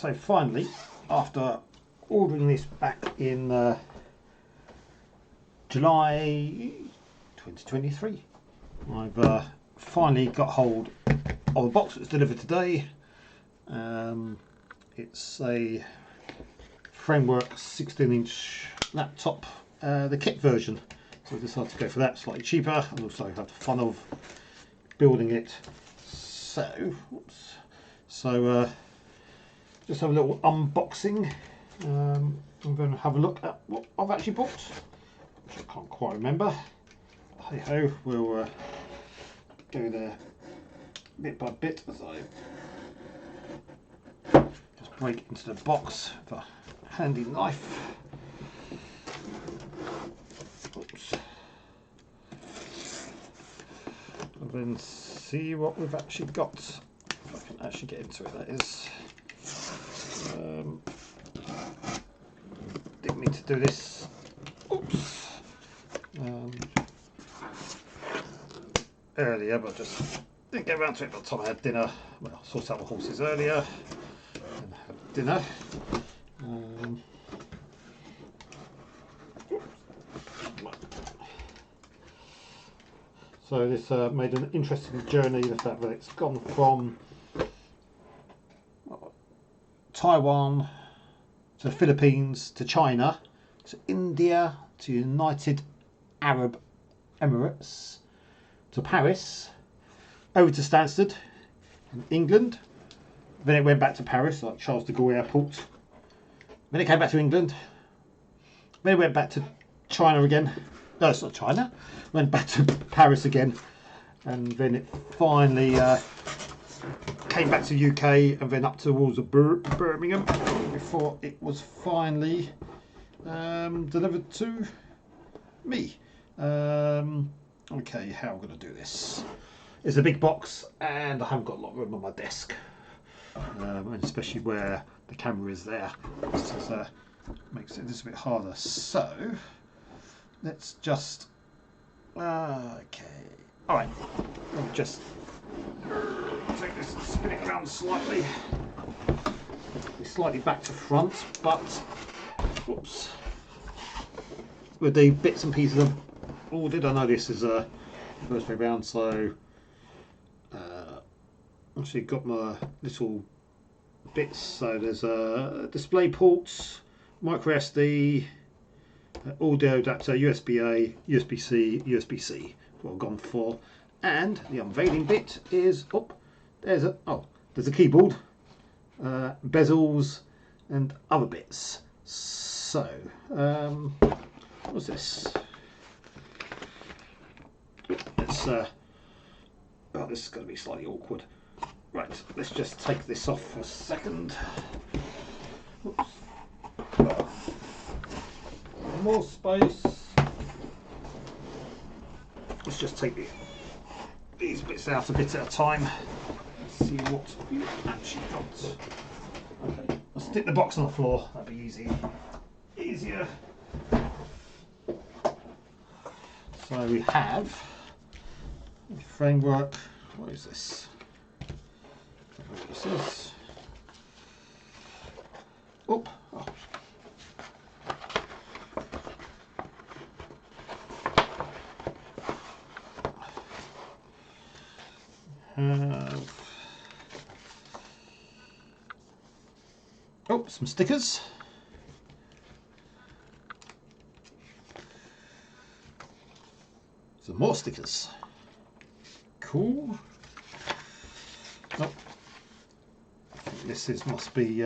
So finally, after ordering this back in July 2023, I've finally got hold of a box that's delivered today. It's a Framework 16-inch laptop, the kit version. So I decided to go for that, slightly cheaper, and also have the fun of building it. So, just have a little unboxing. I'm going to have a look at what I've actually bought, which I can't quite remember. Hey ho, we'll go there bit by bit as I just break into the box with a handy knife. Oops. And then see what we've actually got. If I can actually get into it, that is. Didn't mean to do this. Oops. Earlier, but just didn't get around to it by the time I had dinner. Well, I sorted out the horses earlier and had dinner. So this made an interesting journey, the fact that it's gone from Taiwan to the Philippines to China to India to United Arab Emirates to Paris, over to Stansted in England, then it went back to Paris, like Charles de Gaulle Airport, then it came back to England, then it went back to China again, no it's not China, went back to Paris again, and then it finally came back to UK and then up towards Birmingham before it was finally delivered to me. Okay, how am I going to do this? It's a big box and I haven't got a lot of room on my desk, and especially where the camera is there, this is, makes it just a bit harder. So let's just okay, all right, I'll just take this and spin it around slightly. It's slightly back to front, but whoops, with the bits and pieces I've ordered. I know this is a first way round, so actually got my little bits. So there's display ports, micro SD, audio adapter, USB-A, USB-C, USB-C. What I've gone for, and the unveiling bit is there's a keyboard, bezels, and other bits. So what's this? Let's this is going to be slightly awkward. Right, let's just take this off for a second. Oops. More space. Let's just take these bits out a bit at a time. Let's see what we actually got. Okay, I'll stick the box on the floor. That'd be easier. So we have Framework. What is this? What is this? Oh. Some stickers. Some more stickers. Cool. Oh, I think this must be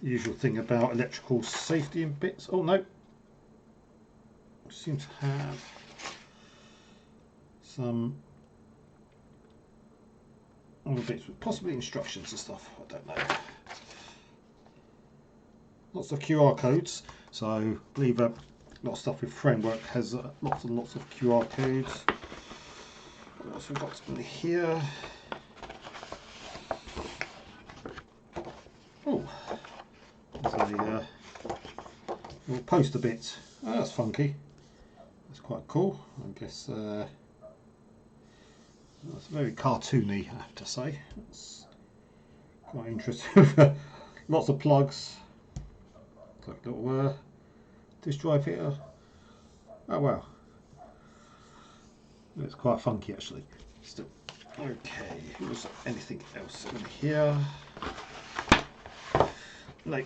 usual thing about electrical safety and bits. Oh no, seem to have some other bits with possibly instructions and stuff. I don't know. Lots of QR codes. So I believe a lot of stuff with Framework has lots and lots of QR codes. What else we've got in here? Oh, there's a little poster bit. Oh, that's funky. That's quite cool. I guess that's very cartoony, I have to say. That's quite interesting. Lots of plugs. Like a little disk drive here. Oh wow, it's quite funky actually. Still. Okay, was anything else in here? No.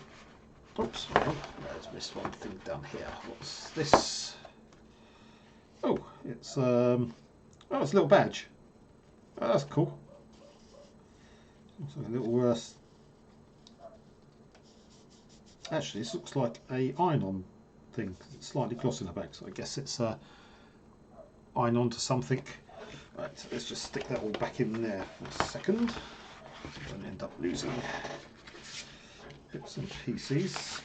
Oops, there's missed one thing down here. What's this? Oh, it's it's a little badge. Oh, that's cool. It's a little actually, this looks like a iron-on thing. It's slightly glossy in the back, so I guess it's iron-on to something. Right, so let's just stick that all back in there for a second. So don't end up losing bits and pieces.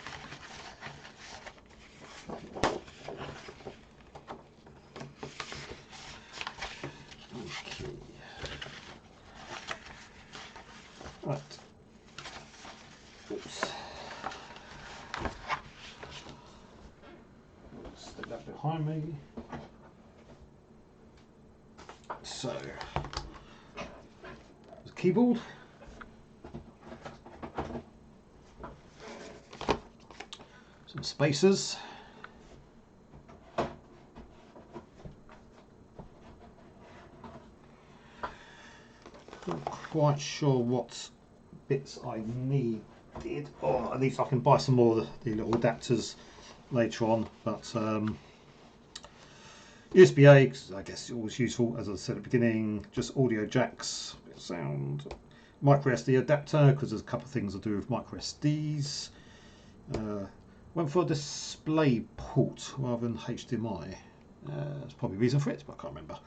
Okay. Right. Oops. Stick that behind me. So, the keyboard. Some spacers. Not quite sure what bits I needed, or at least I can buy some more of the little adapters later on, but USB-A, I guess, is always useful, as I said at the beginning. Just audio jacks, bit of sound. Micro SD adapter, because there's a couple of things I do with micro SDs. Went for a display port rather than HDMI. That's probably a reason for it, but I can't remember.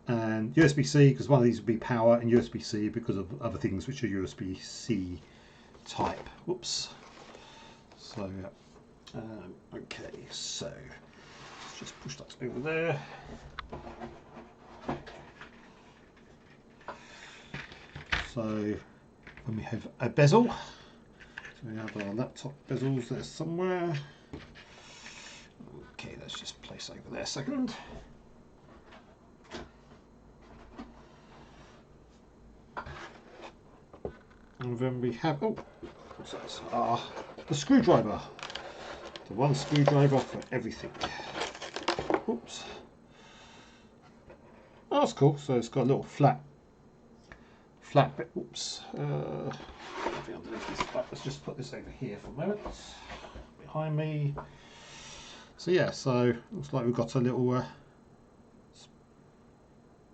And USB-C, because one of these would be power, and USB-C because of other things which are USB-C type. Whoops. So, okay, so let's just push that over there. So, then we have a bezel. So we have our laptop bezels there somewhere. Okay, let's just place over there a second. And then we have, oh, what's that? The screwdriver. The one screwdriver for everything. Oops. Oh, that's cool. So it's got a little flat bit. Oops. Let's just put this over here for a moment. Behind me. So yeah, so looks like we've got a little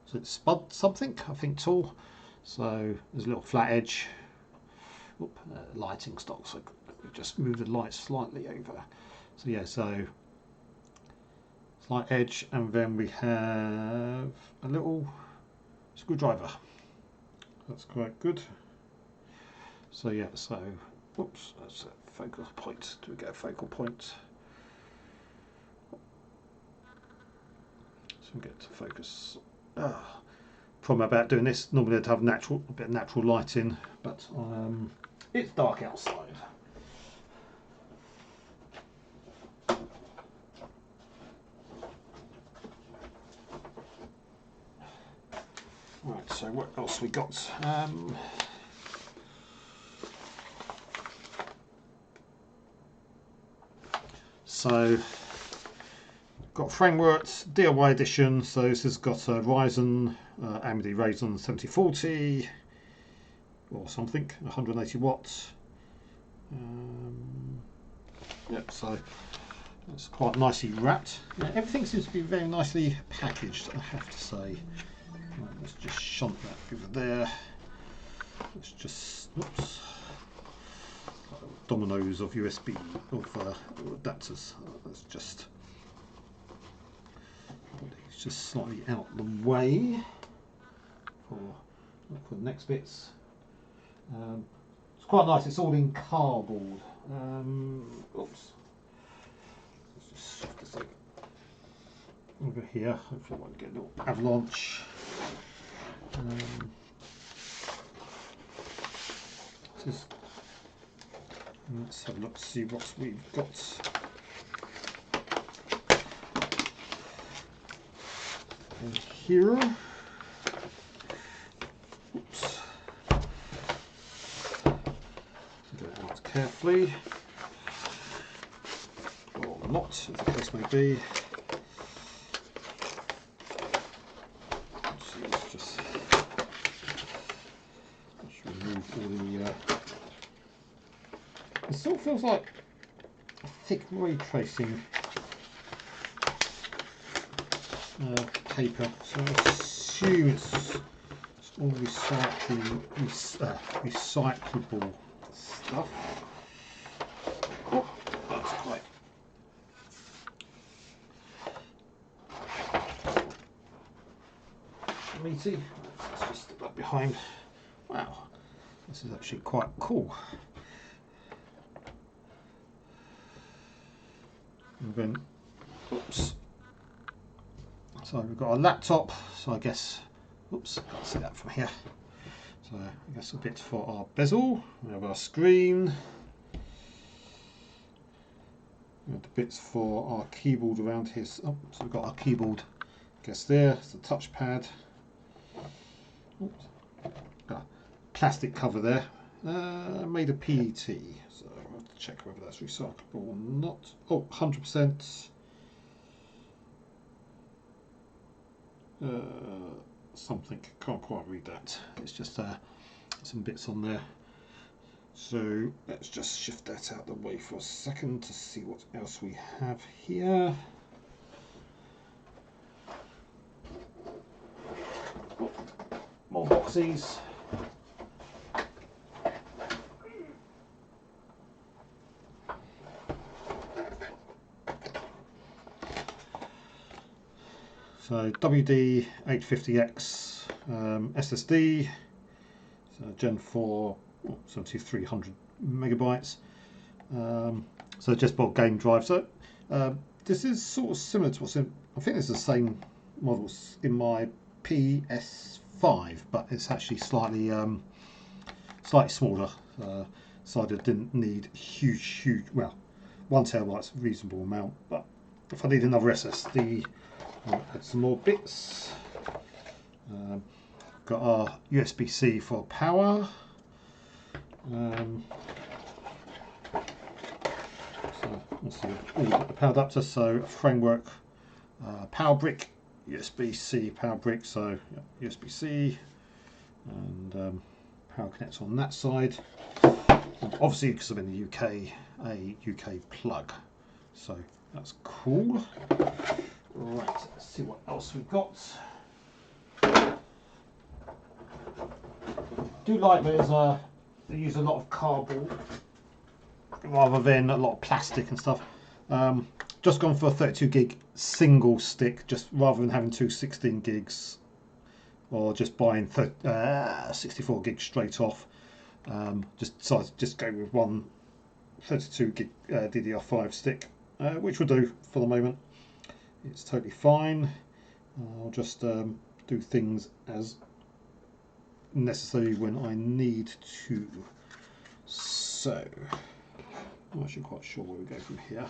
is it spud something? I think tool. So there's a little flat edge. Oop, lighting stock, so just move the light slightly over. So yeah, so slight edge, and then we have a little screwdriver. That's quite good. So yeah, so whoops, that's a focal point. Do we get a focal point? So we get to focus. Problem about doing this, normally I'd have a bit of natural lighting, but it's dark outside. Right, so what else we got? So got frameworks, DIY edition. So this has got a AMD Ryzen 7040 or something, 180 watts. Yep, so it's quite nicely wrapped. Yeah, everything seems to be very nicely packaged, I have to say. Right, let's just shunt that over there. Let's just, oops, dominoes of USB adapters. Let's just put these just slightly out the way for the next bits. It's quite nice. It's all in cardboard. Oops. Let's just shift this over here. Hopefully, I won't get a little avalanche. Let's have a look, see what we've got in here. Oops. carefully, or not, as the case may be. So let's just remove all the. It sort of feels like a thick ray tracing paper, so I assume it's all recyclable stuff. Oh, that's quite meaty. Let's just stick that behind. Wow, this is actually quite cool. And then, oops. So we've got a laptop, so I guess, oops, can't see that from here. So I guess a bit for our bezel, we have our screen, and the bits for our keyboard around here. Oh, so we've got our keyboard, I guess there, it's the touchpad. Oops. Got a plastic cover there, made of PET, so I'll have to check whether that's recyclable or not. Oh, 100%. Something, can't quite read that, it's just some bits on there, so let's just shift that out of the way for a second to see what else we have here. Oh, more boxes. So WD-850X SSD, so Gen 4, 7300 megabytes. So just bought game drive. So this is sort of similar to what's in. I think it's the same models in my PS5, but it's actually slightly smaller. So I didn't need huge. Well, 1 terabyte's a reasonable amount, but if I need another SSD. I'll add some more bits. Got our USB-C for power. So let's see, got the power adapter. So a framework, power brick, USB-C power brick. So yeah, USB-C and power connector on that side. And obviously, because I'm in the UK, a UK plug. So that's cool. Right, let's see what else we've got. Do like there's they use a lot of cardboard rather than a lot of plastic and stuff. Just gone for a 32 gig single stick, just rather than having two 16 gigs or just buying 64 gigs straight off. Just decided to just go with one 32 gig DDR5 stick, which will do for the moment. It's totally fine. I'll just do things as necessary when I need to. So, I'm actually quite sure where we go from here.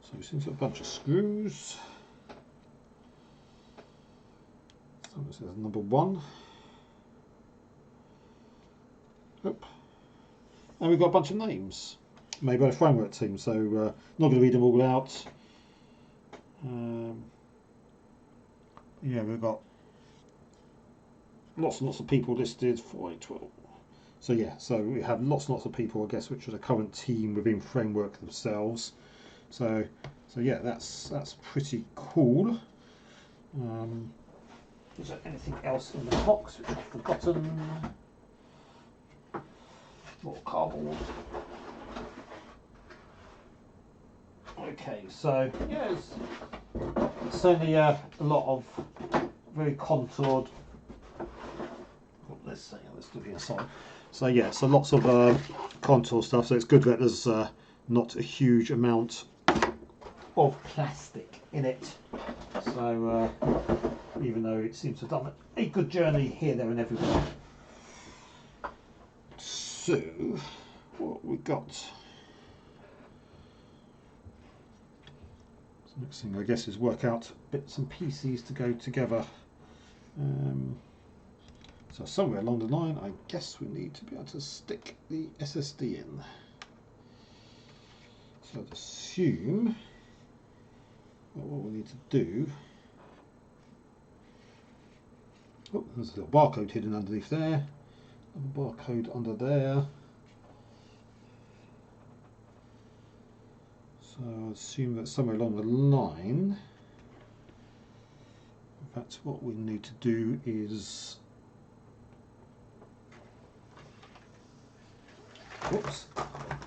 So we seem to have a bunch of screws. So this is number 1. Oop. And we've got a bunch of names made by the framework team, so not going to read them all out. Yeah, we've got lots and lots of people listed for 812. So yeah, so we have lots and lots of people, I guess, which are the current team within framework themselves. So yeah, that's pretty cool. Is there anything else in the box which I've forgotten? More cardboard. Okay, so yeah, it's certainly a lot of very contoured. Let's do the inside. So yeah, so lots of contour stuff. So it's good that there's not a huge amount of plastic in it. So even though it seems to have done a good journey here, there, and everywhere. So what we got? So next thing I guess is work out bits and pieces to go together. So somewhere along the line, I guess we need to be able to stick the SSD in. So I'd assume what we need to do. Oh, there's a little barcode hidden underneath there. A barcode under there. So I assume that somewhere along the line, in fact, what we need to do is, whoops,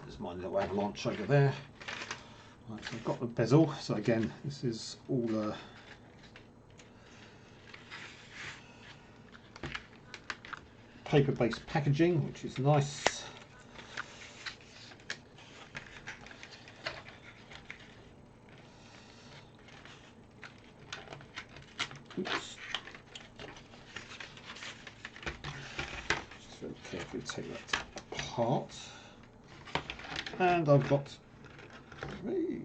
there's my little avalanche over there. Right, so I've got the bezel. So again, this is all paper-based packaging, which is nice. Oops. Just very carefully take that apart. And I've got a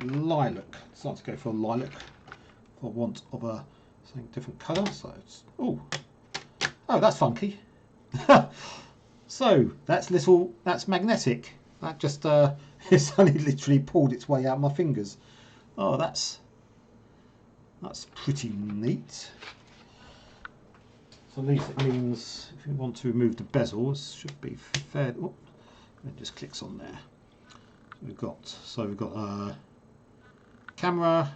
lilac. Decided to go for a lilac for want of a something different colour. So it's oh, that's funky. So that's magnetic. That just it's only literally pulled its way out of my fingers. Oh, that's pretty neat. So at least it means if you want to remove the bezel, it should be fair. Oh, it just clicks on there. So we've got a camera.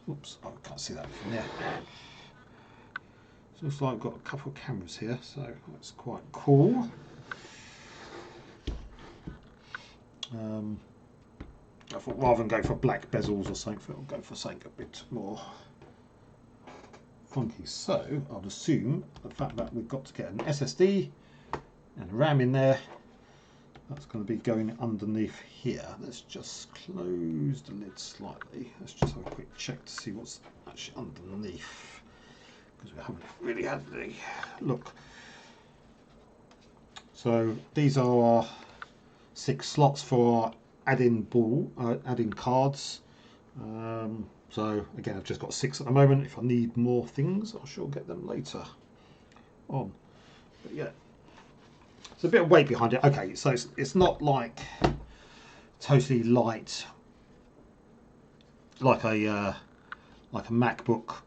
Oops, I can't see that from there. So it looks like I've got a couple of cameras here, so that's quite cool. I thought rather than go for black bezels or something, I'll go for something a bit more funky. So I'd assume the fact that we've got to get an SSD and a RAM in there, that's going to be going underneath here. Let's just close the lid slightly. Let's just have a quick check to see what's actually underneath, because we haven't really had a look. So these are our 6 slots for add-in cards. So again, I've just got 6 at the moment. If I need more things, I shall get them later on. But yeah, it's a bit of weight behind it. Okay, so it's not like totally light, like a MacBook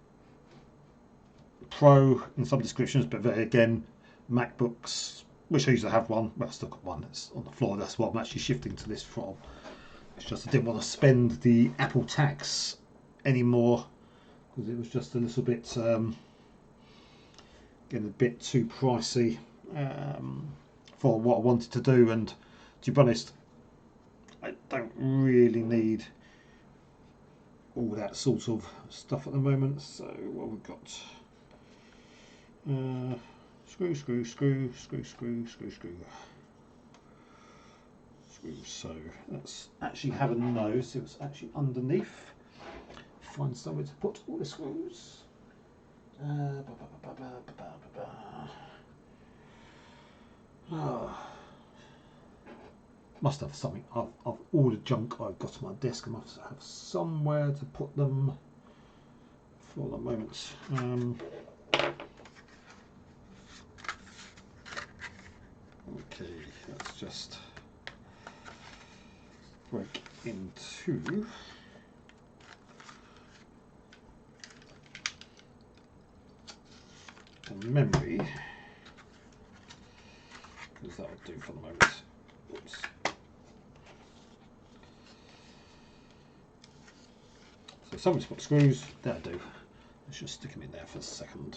Pro in some descriptions, but then again, MacBooks, which I used to have one, well, I still got one that's on the floor. That's what I'm actually shifting to this from. It's just I didn't want to spend the Apple tax anymore, because it was just a little bit getting a bit too pricey for what I wanted to do. And to be honest, I don't really need all that sort of stuff at the moment. So what we've got, screw. So let's actually have a nose. It was actually underneath. Find somewhere to put all the screws. Must have something. Of all the junk I've got on my desk, I must have somewhere to put them for the moment. Okay, let's just break into the memory, because that will do for the moment. Oops. So somebody's put screws, that'll do. Let's just stick them in there for a second.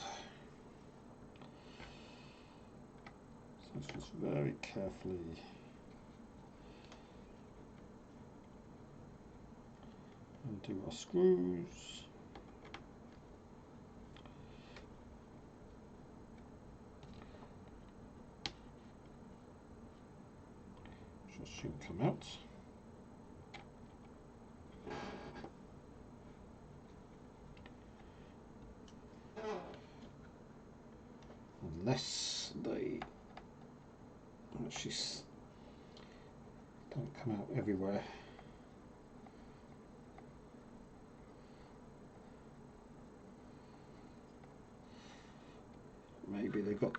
So let's just very carefully undo our screws. Should soon come out. Unless they actually don't come out everywhere. maybe they've got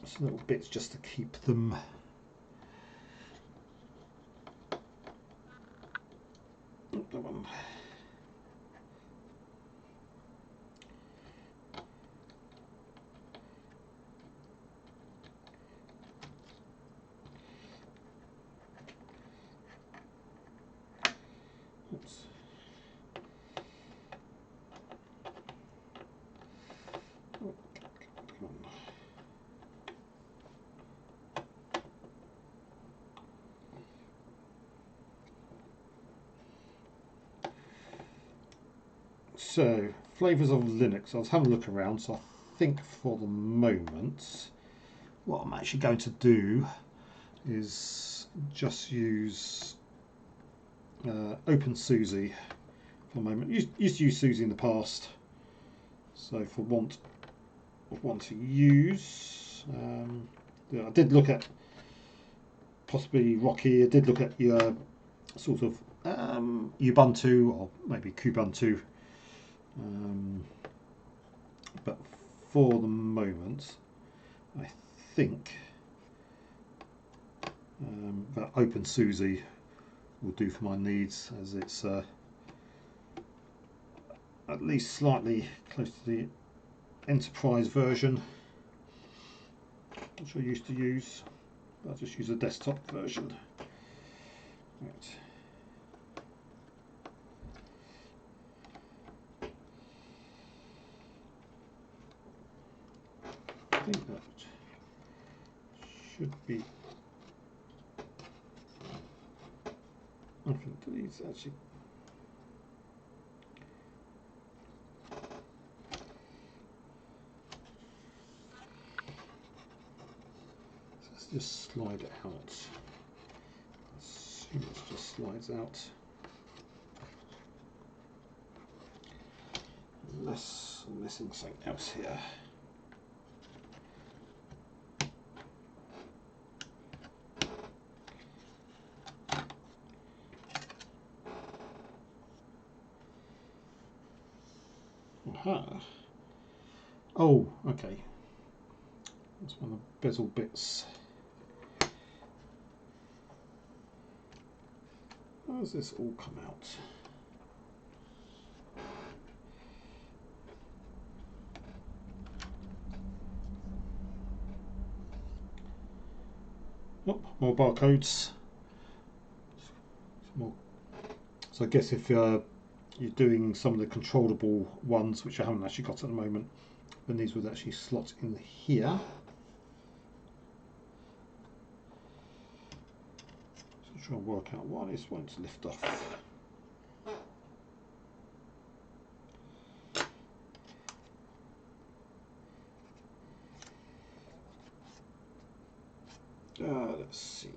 some little bits just to keep them the one. Oops. Oh, come on. So, flavours of Linux. I was having a look around, so I think for the moment, what I'm actually going to do is just use opensuse for the moment. Used to use SUSE in the past, so for want of one to use, yeah, I did look at possibly Rocky. I did look at your sort of Ubuntu or maybe Kubuntu, but for the moment, I think that opensuse will do for my needs, as it's at least slightly close to the enterprise version, which I used to use. I'll just use a desktop version. Right. I think that should be. I think these actually. Let's just slide it out. Assume it just slides out. Unless I'm missing something else here. Aha. Oh, okay. That's one of the bezel bits. How does this all come out? Oh, more barcodes. More. So I guess if you're doing some of the controllable ones, which I haven't actually got at the moment, then these would actually slot in here. So try and work out why this won't lift off. Let's see.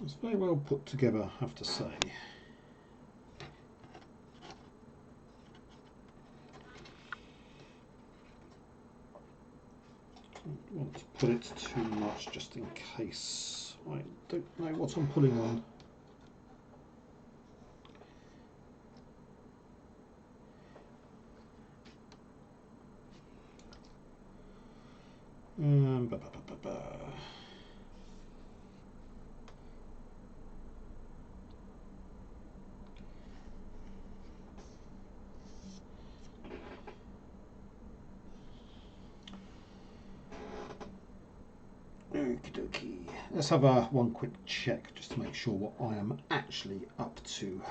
It's very well put together, I have to say. Don't want to put it too much just in case I don't know what I'm pulling on. Ba, ba, ba, ba, ba. Okie dokie. Let's have one quick check just to make sure what I am actually up to.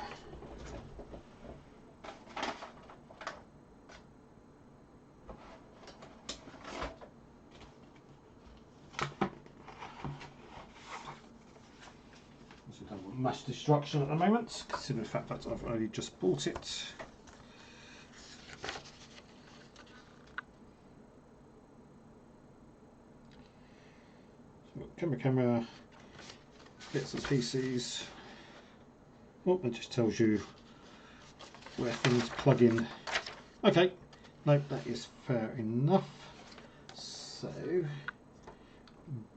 Mass destruction at the moment, considering the fact that I've only just bought it. So camera, bits and pieces. Oh, it just tells you where things plug in. Okay, no, that is fair enough. So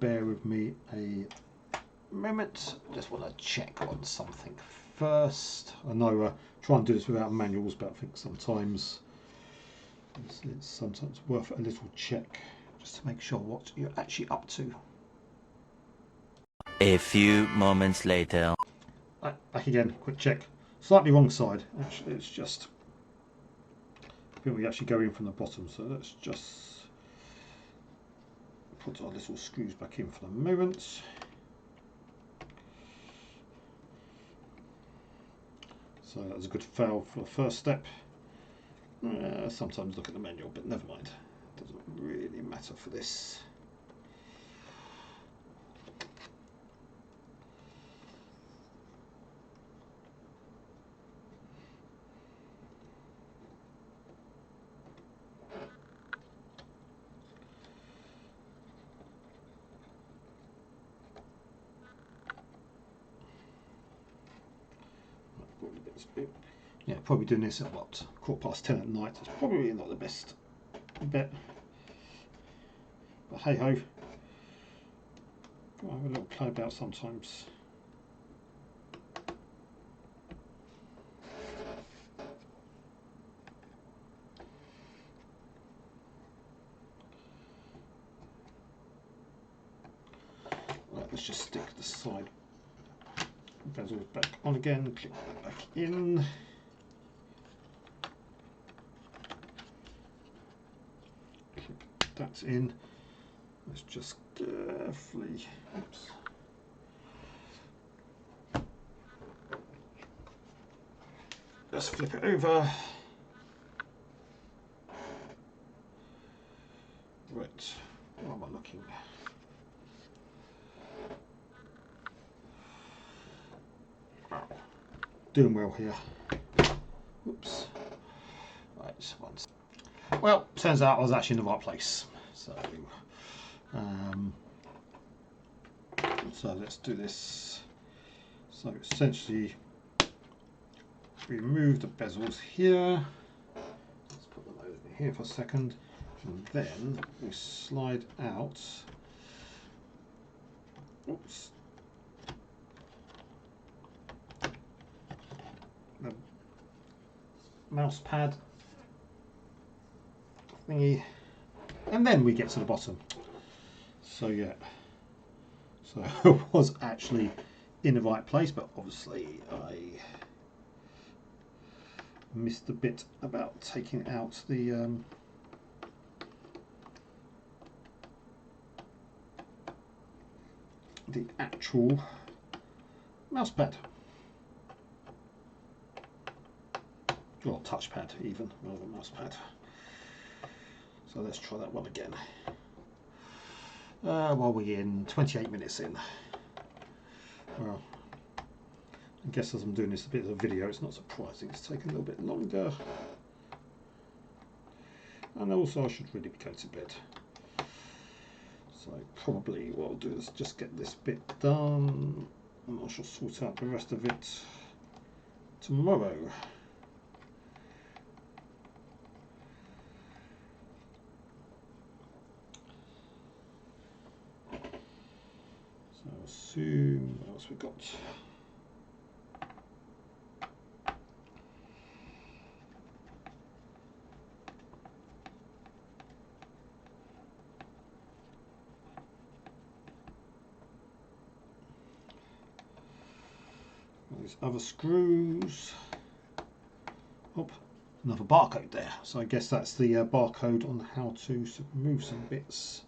bear with me a moment. Just want to check on something first. I know try and do this without manuals, but I think sometimes it's sometimes worth a little check just to make sure what you're actually up to. A few moments later. Back again, quick check. Slightly wrong side. Actually, it's just I think we actually go in from the bottom, so let's just put our little screws back in for the moment. So that was a good fail for the first step. Sometimes look at the manual, but never mind. It doesn't really matter for this. Yeah, probably doing this at what, 10:15 at night. It's probably not the best bet, but hey ho. I'll have a little play about sometimes. Right, let's just stick the side bezels back on again, click that back in. That's in. Let's just carefully, oops. Just flip it over. Right, where am I looking? Wow. Doing well here. Oops. Right, once. Well, turns out I was actually in the right place. So let's do this. So essentially, remove the bezels here. Let's put them over here for a second, and then we slide out. Oops. The mouse pad thingy, and then we get to the bottom. So yeah, so I was actually in the right place, but obviously I missed the bit about taking out the actual mouse pad, or touchpad even, rather than mouse pad. So let's try that one again. While we're in 28 minutes in. Well, I guess as I'm doing this a bit of a video, it's not surprising it's taking a little bit longer. And also I should really be going to bed. So probably what I'll do is just get this bit done, and I shall sort out the rest of it tomorrow. So I'll assume, what else we got? These other screws. Oh, another barcode there. So I guess that's the barcode on how to move some bits.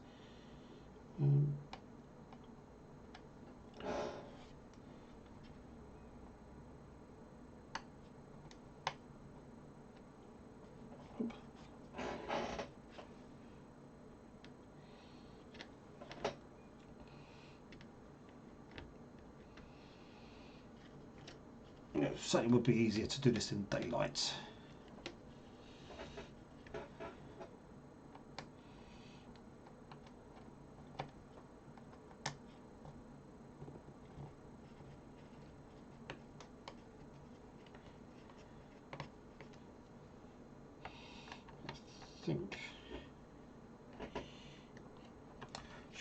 Yeah, certainly would be easier to do this in daylight.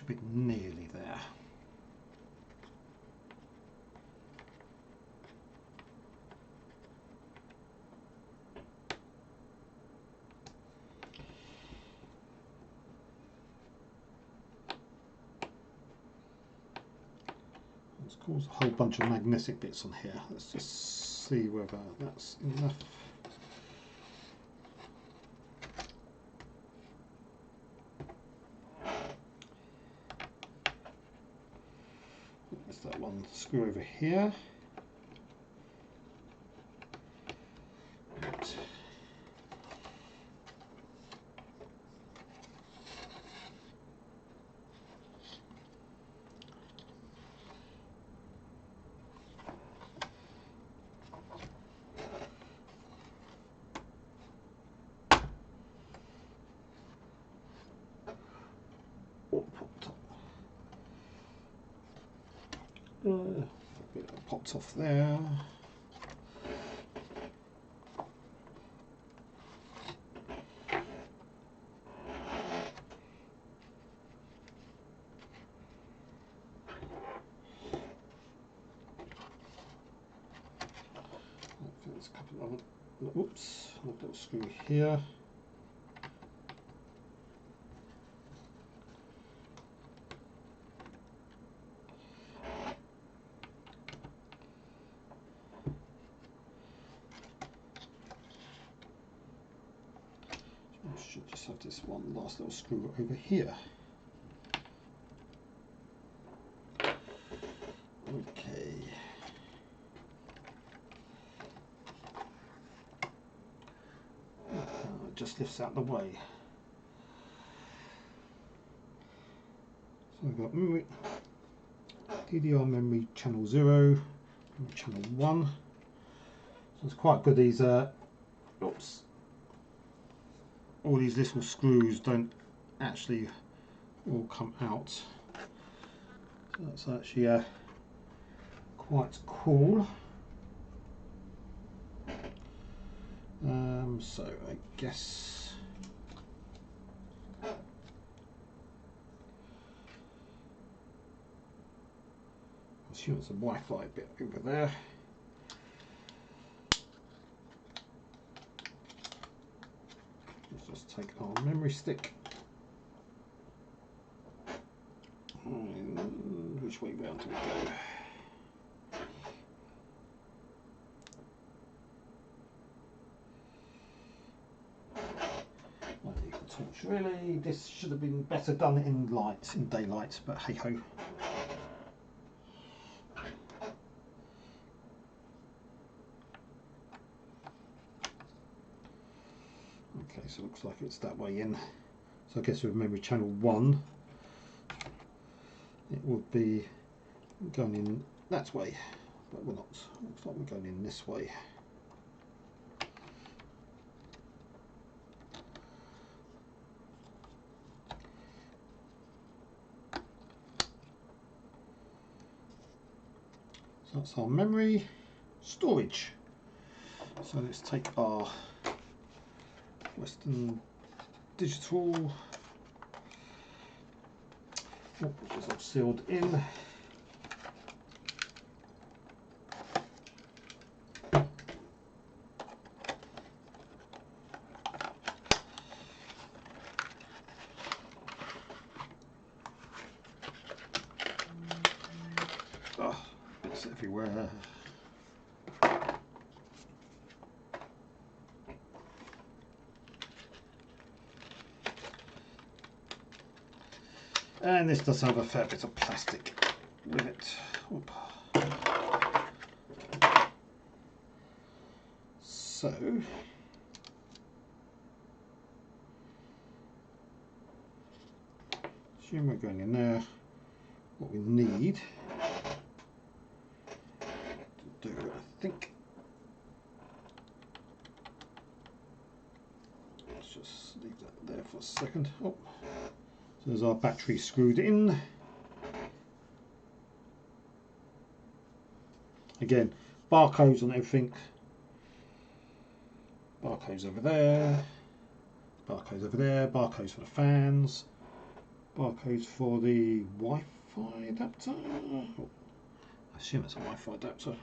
Should be nearly there. Let's cause a whole bunch of magnetic bits on here. Let's just see whether that's enough. There's that one screw over here. Right. A bit popped off there. There's a couple of, oops, a little screw here. Should just have this one last little screw over here. Okay. It just lifts out the way. So we've got memory, DDR memory channel 0, memory channel 1. So it's quite good. These oops. All these little screws don't actually all come out. So that's actually quite cool. So I guess I assume it's a Wi-Fi bit over there. Let's just take our memory stick. And which way round do we go? Torch, really, this should have been better done in daylight, but hey ho. Okay, so it looks like it's that way in. So I guess with memory channel 1, it would be going in that way, but we're not. Looks like we're going in this way. So that's our memory storage. So let's take our Western Digital, which is all sealed in. Oh, bits everywhere. And this does have a fair bit of plastic with it. Oop. So assume we're going in there. What we need to do, I think, let's just leave that there for a second. Oh. So there's our battery screwed in. Again, barcodes on everything. Barcodes over there. Barcodes over there. Barcodes for the fans. barcodes for the Wi-Fi adapter. Oh, I assume it's a Wi-Fi adapter.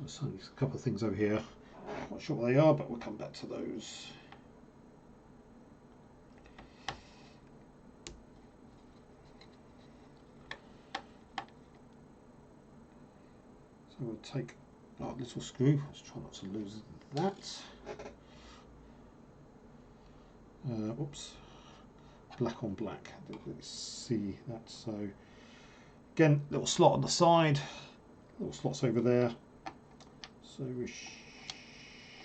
There's only a couple of things over here. Not sure what they are, but we'll come back to those. So we'll take our little screw. Let's try not to lose that. Oops, black on black. I didn't really see that. So again, little slot on the side, little slots over there. So we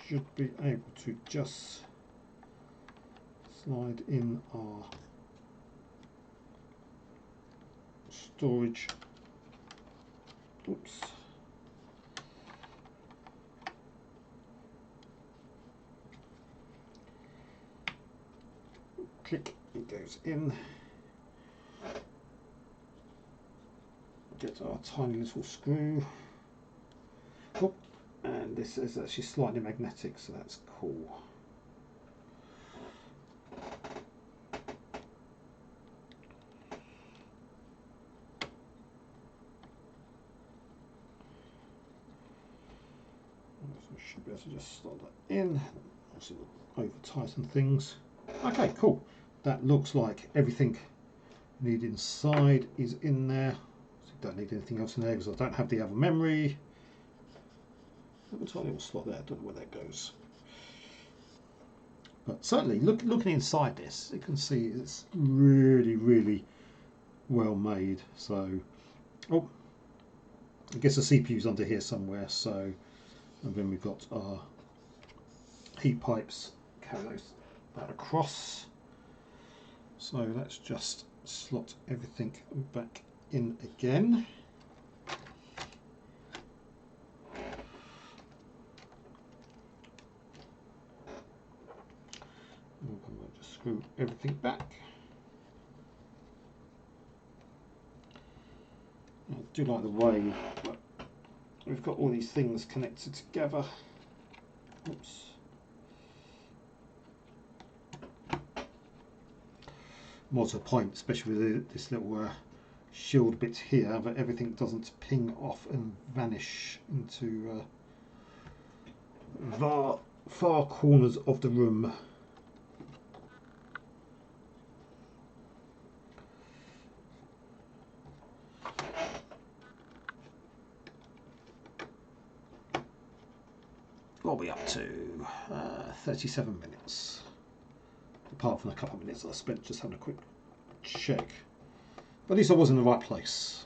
should be able to just slide in our storage. Oops. Click, it goes in. Get our tiny little screw. Oh, and this is actually slightly magnetic, so that's cool. So we should be able to just slot that in. Also over tighten things. Okay, cool. That looks like everything needed inside is in there. So don't need anything else in there because I don't have the other memory. A tiny little slot there, I don't know where that goes. But certainly, looking inside this, you can see it's really, really well made. So, oh, I guess the CPU's under here somewhere. So, and then we've got our heat pipes, carry that across. So let's just slot everything back in again. And we'll just screw everything back. I do like the way that we've got all these things connected together. Oops. More to the point, especially with this little shield bit here, that everything doesn't ping off and vanish into far corners of the room. What are we up to? 37 minutes. Apart from a couple of minutes I spent just having a quick check. But at least I was in the right place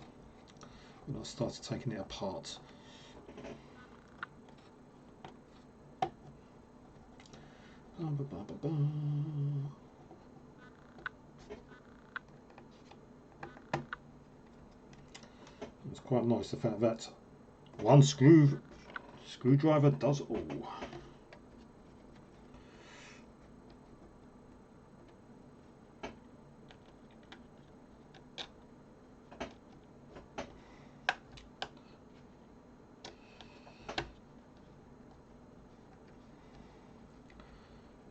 when I started taking it apart. It's quite nice the fact that one screwdriver does all.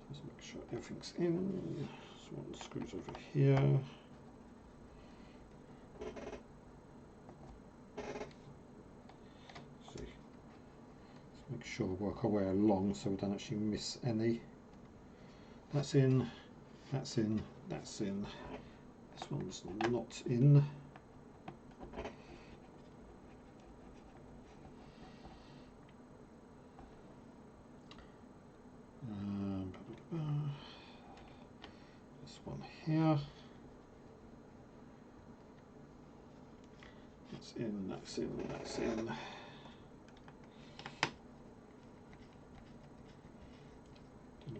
Just make sure everything's in. So one screws over here. Make sure we work our way along so we don't actually miss any. That's in, that's in, that's in. This one's not in. This one here. That's in, that's in, that's in.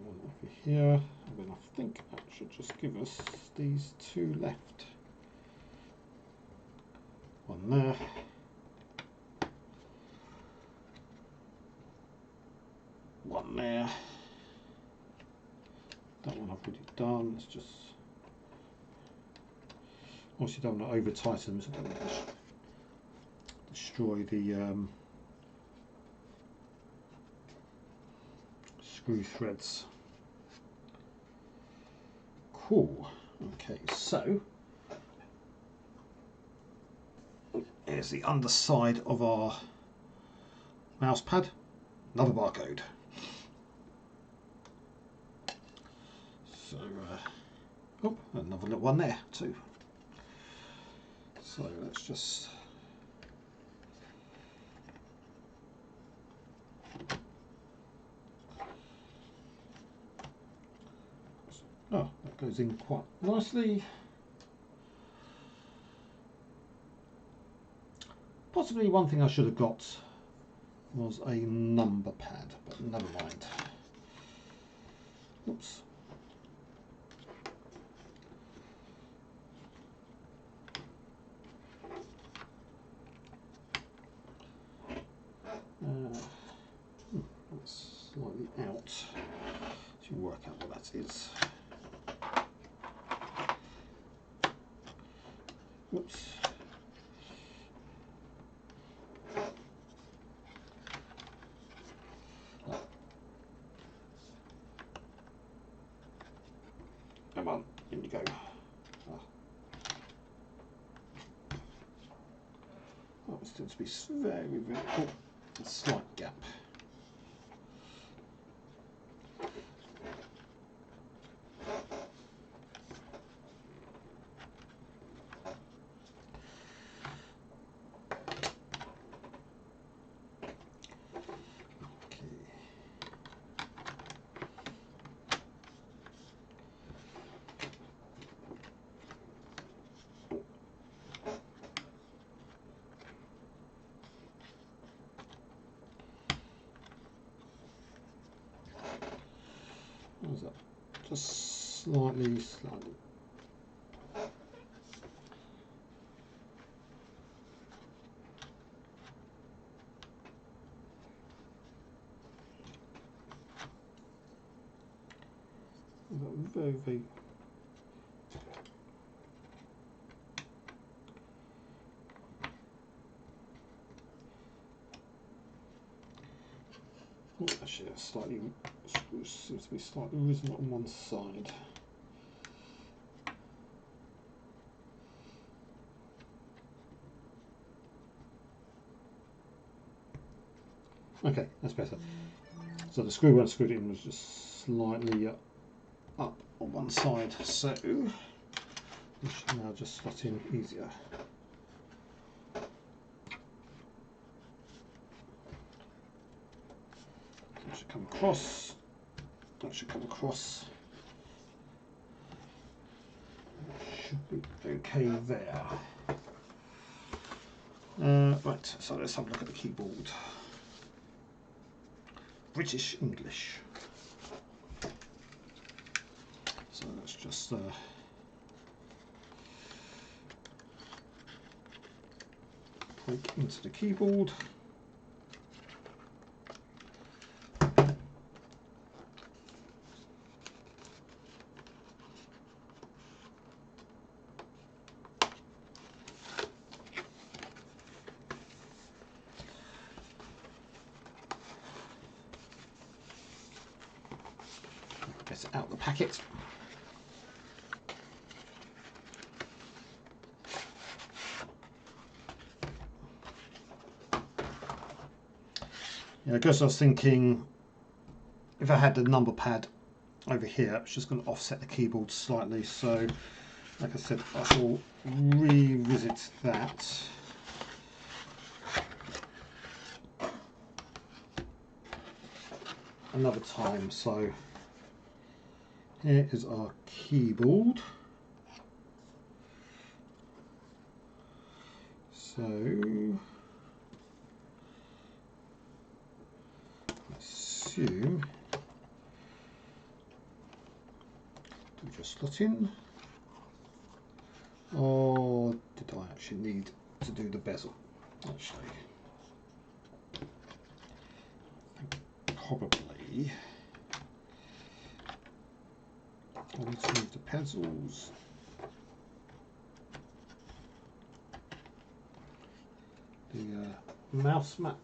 One over here, and then I think that should just give us these two left. One there. One there. That one I've already done. Let's just obviously don't want to over tighten, so don't want to destroy the screw threads. Cool. Okay, so here's the underside of our mouse pad. Another barcode. So, oh, another little one there too. So let's just oh, that goes in quite nicely. Possibly one thing I should have got was a number pad, but never mind. Oops. That's slightly out. To work out what that is. Oops. Come on, in you go. Oh, it seems to be very, very cool. A slight gap. How's that? Just slightly. Very, very. Oh, actually, that's slightly. Seems to be slightly risen on one side. Okay, that's better. So the screw when I screwed it in was just slightly up on one side, so this should now just slot in easier. That should come across. That should come across. Should be okay there. Right, so let's have a look at the keyboard. British English. So let's just poke into the keyboard. Get it out the packet. Yeah, because I was thinking if I had the number pad over here, it's just going to offset the keyboard slightly. So, like I said, I shall revisit that. Another time. So here is our keyboard. So I assume do we just slot in, or did I actually need to do the bezel? Actually, I think probably I need to move the bezels. The mouse mat.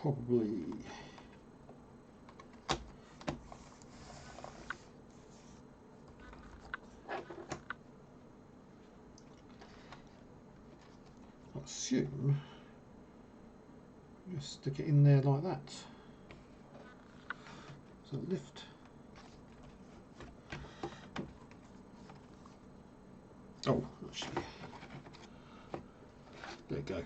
probably assume just stick it in there like that. So lift. Oh, actually, there you go.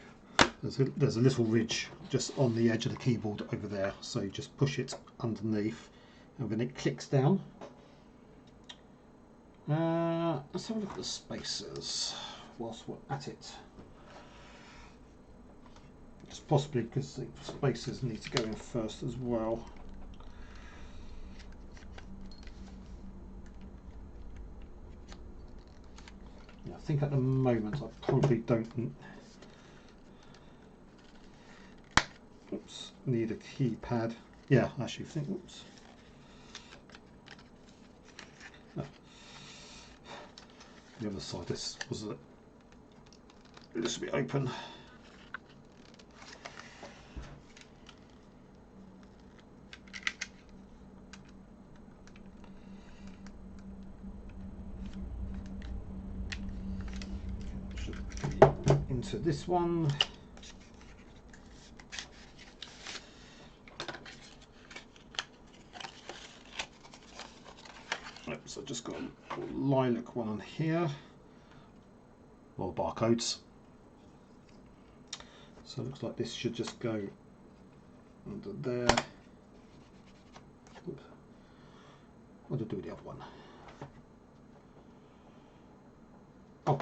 There's a little ridge just on the edge of the keyboard over there, so you just push it underneath, and when it clicks down, let's have a look at the spacers whilst we're at it. It's possibly because the spacers need to go in first as well. Yeah, I think at the moment I probably don't need a keypad. Yeah, actually think, oops. No. The other side, this was a little bit open. Should be into this one. So I've just got a lilac one on here, or barcodes. So it looks like this should just go under there. Oops. What did I do with the other one? Oh,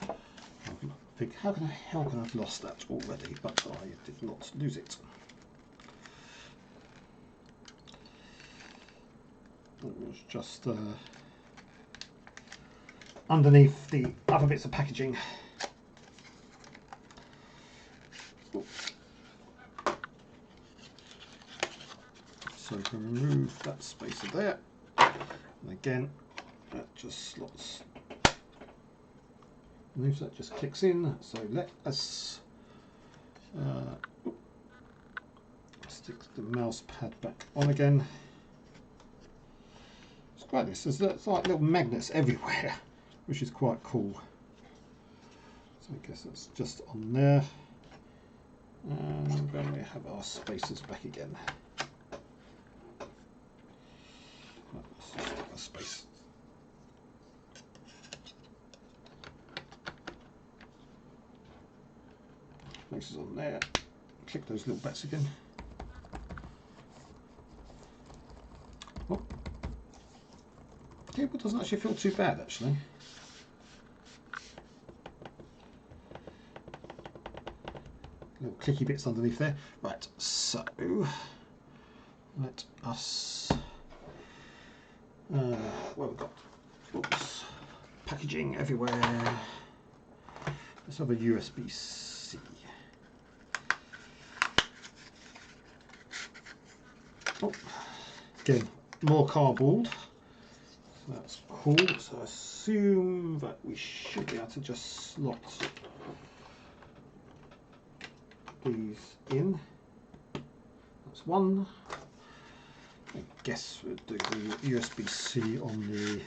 I think how can I have lost that already? But I did not lose it. It was just underneath the other bits of packaging. So we can remove that spacer there, and again that just slots. And that just clicks in. So let us stick the mouse pad back on again. It's quite this. There's like little magnets everywhere, which is quite cool. So I guess that's just on there. And then we have our spacers back again. Right, let's just stick a space. Spacers on there. Click those little bits again. Oh. Keyboard doesn't actually feel too bad actually. Little clicky bits underneath there. Right, so let us what we've got. Oops. Packaging everywhere. Let's have a USB-C. Oh, again, more cardboard. So that's cool. So I assume that we should be able to just slot these in. That's one. I guess we'll do the USB-C on the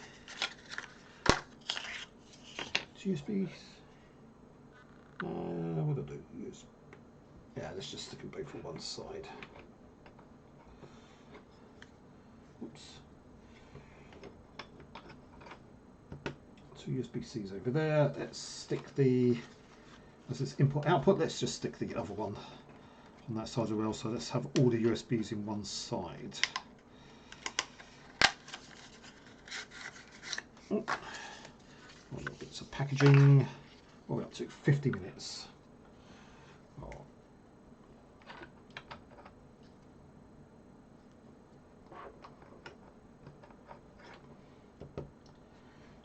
USB. What do I do? Yeah, let's just stick them both on one side. Oops. Two USB-Cs over there. Let's stick the, as this input output, let's just stick the other one on that side as well. So let's have all the USBs in one side. Oh. Little bits of packaging. What are we up to? 50 minutes. Oh.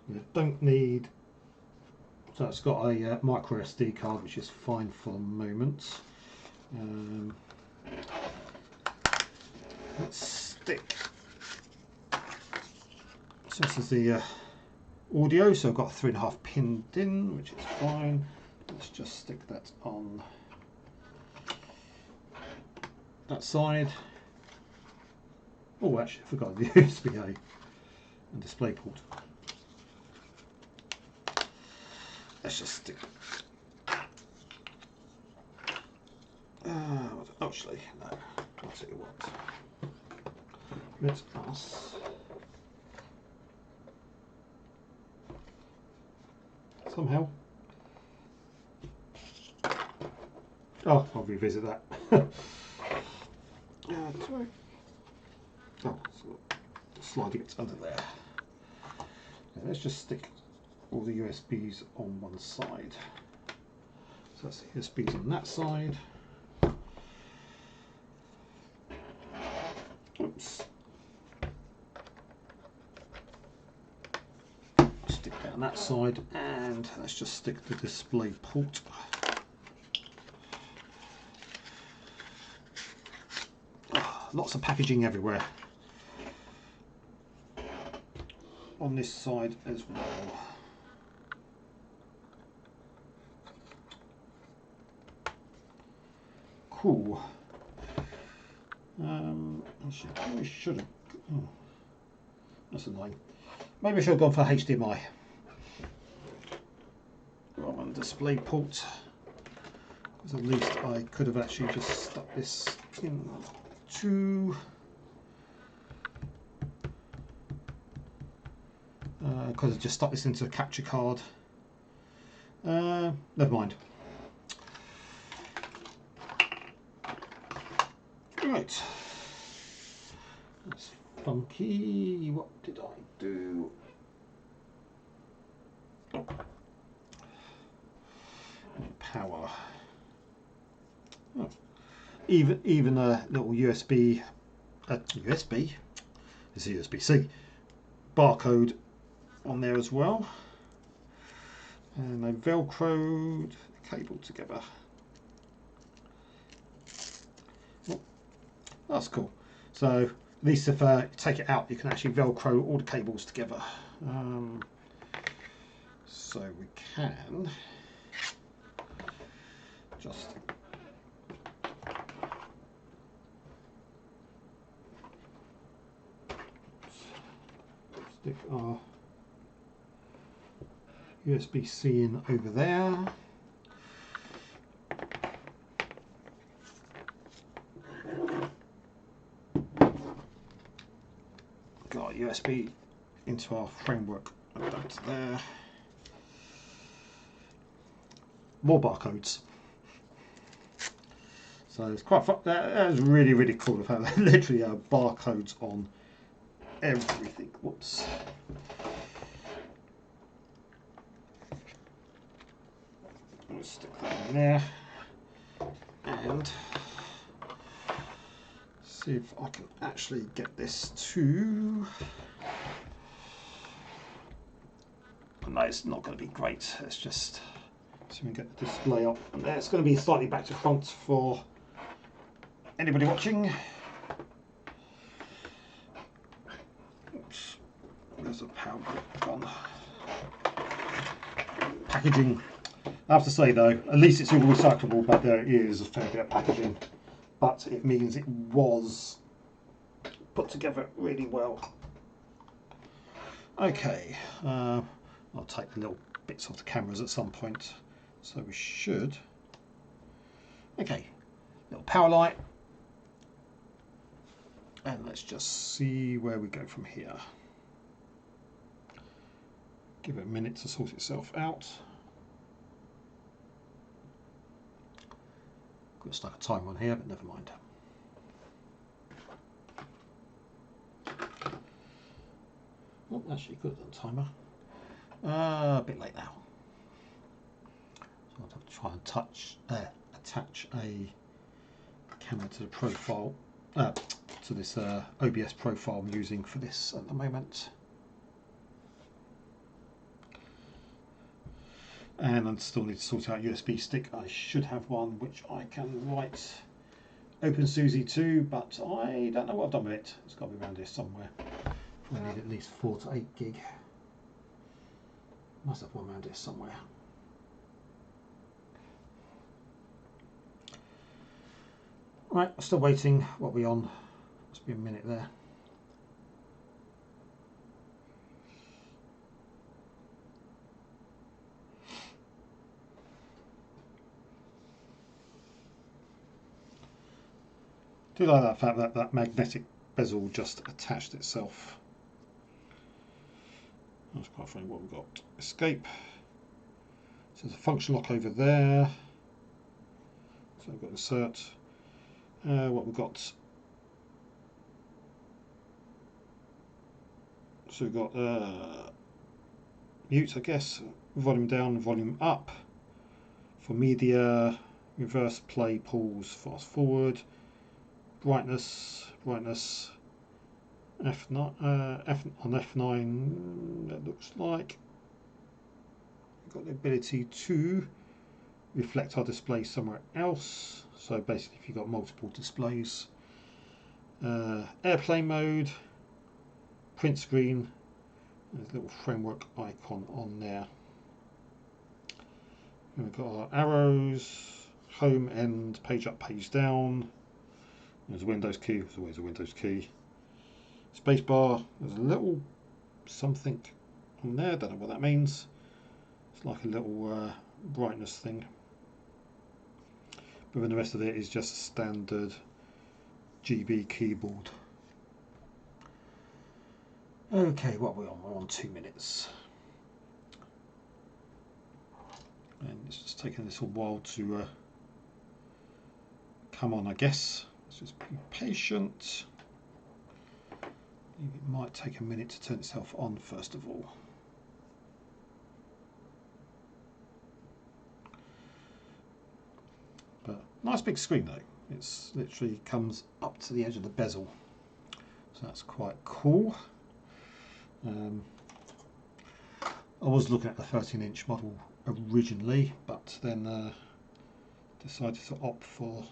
You don't need, so it's got a micro SD card, which is fine for the moment. Let's stick, so this is the audio, so I've got 3.5 pinned in, which is fine. Let's just stick that on that side. Oh, actually, I forgot the USB-A and display port. Let's just stick. Actually, no. I'll tell you what. Let us somehow. Oh, I'll revisit that. Oh, so sliding it under there. Let's just stick all the USBs on one side. So that's the USBs on that side. Oops. Stick that on that side, and let's just stick the display port. Oh, lots of packaging everywhere. On this side as well. Cool. Maybe I should have. Oh, that's annoying. Maybe I should have gone for HDMI rather than display port. Because at least I could have actually just stuck this into. Because I just stuck this into a capture card. Never mind. Right. That's funky. What did I do? Power. Oh. Even a little USB. USB. It's a USB-C barcode on there as well, and I velcroed the cable together. Oh, that's cool. So at least if you take it out, you can actually velcro all the cables together. So we can just stick our USB-C in over there. Got USB into our framework adapter there. More barcodes. So it's quite fun. That is really, really cool. The fact that literally barcodes on everything. Whoops. Let's stick that in there and see if I can actually get this to. No, it's not going to be great. Let's just see if we can get the display up. And there, it's going to be slightly back to front for anybody watching. Oops, there's a power brick gone. Packaging. I have to say though, at least it's all recyclable, but there is a fair bit of packaging. But it means it was put together really well. Okay, I'll take the little bits off the cameras at some point. So we should. Okay, little power light. And let's just see where we go from here. Give it a minute to sort itself out. Got stuck a timer on here, but never mind. Oh, actually could have done timer. A bit late now. So I'll have to try and attach a camera to the profile, to this OBS profile I'm using for this at the moment. And I still need to sort out USB stick. I should have one which I can write opensuse to, but I don't know what I've done with it. It's got to be around here somewhere. I need at least 4 to 8 gig. Must have one around here somewhere. Right, still waiting. What are we on? Must be a minute there. Do like that fact that that magnetic bezel just attached itself. That's quite funny. What we've got: escape. So there's a function lock over there. So we've got insert. What we've got. So we've got mute, I guess. Volume down, volume up. For media, reverse play, pause, fast forward. Brightness, brightness. F9, on F9, that looks like we've got the ability to reflect our display somewhere else. So basically, if you've got multiple displays, airplane mode, print screen, there's a little framework icon on there. And we've got our arrows, home, end, page up, page down. There's a Windows key, there's always a Windows key. Spacebar, there's a little something on there, don't know what that means. It's like a little brightness thing. But then the rest of it is just a standard GB keyboard. Okay, what are we on? We're on 2 minutes. And it's just taking a little while to come on, I guess. Let's just be patient. It might take a minute to turn itself on first of all. But nice big screen though. It's literally comes up to the edge of the bezel. So that's quite cool. I was looking at the 13-inch model originally, but then decided to opt for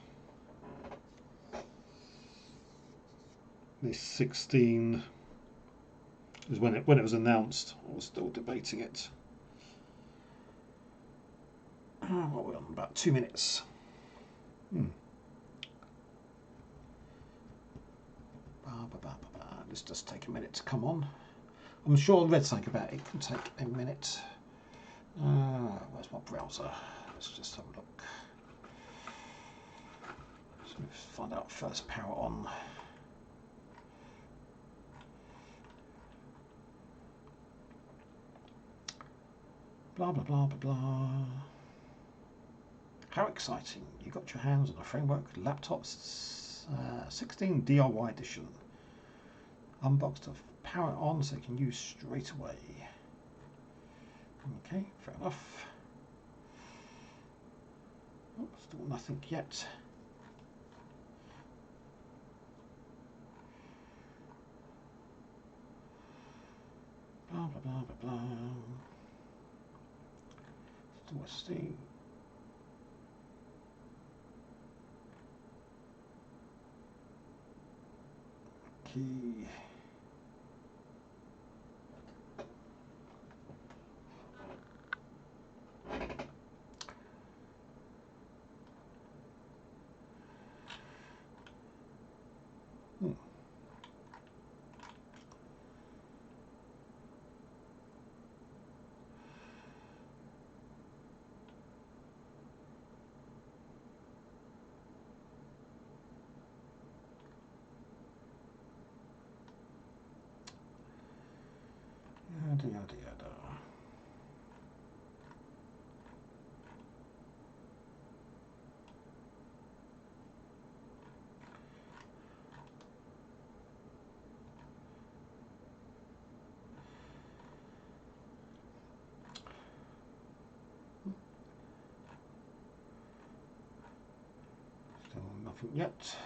this 16. Is when it was announced. I was still debating it. What are we on? About 2 minutes. Let's just take a minute to come on. I'm sure I read something about it. It can take a minute. Where's my browser? Let's just have a look. So let's find out first power on. Blah blah blah blah blah. How exciting! You got your hands on a framework laptop 16 DIY edition. Unboxed to power it on so you can use straight away. Okay, fair enough. Oh, still nothing yet. Blah blah blah blah blah. Still a Steam. Key. Yada yada yada. Still nothing yet.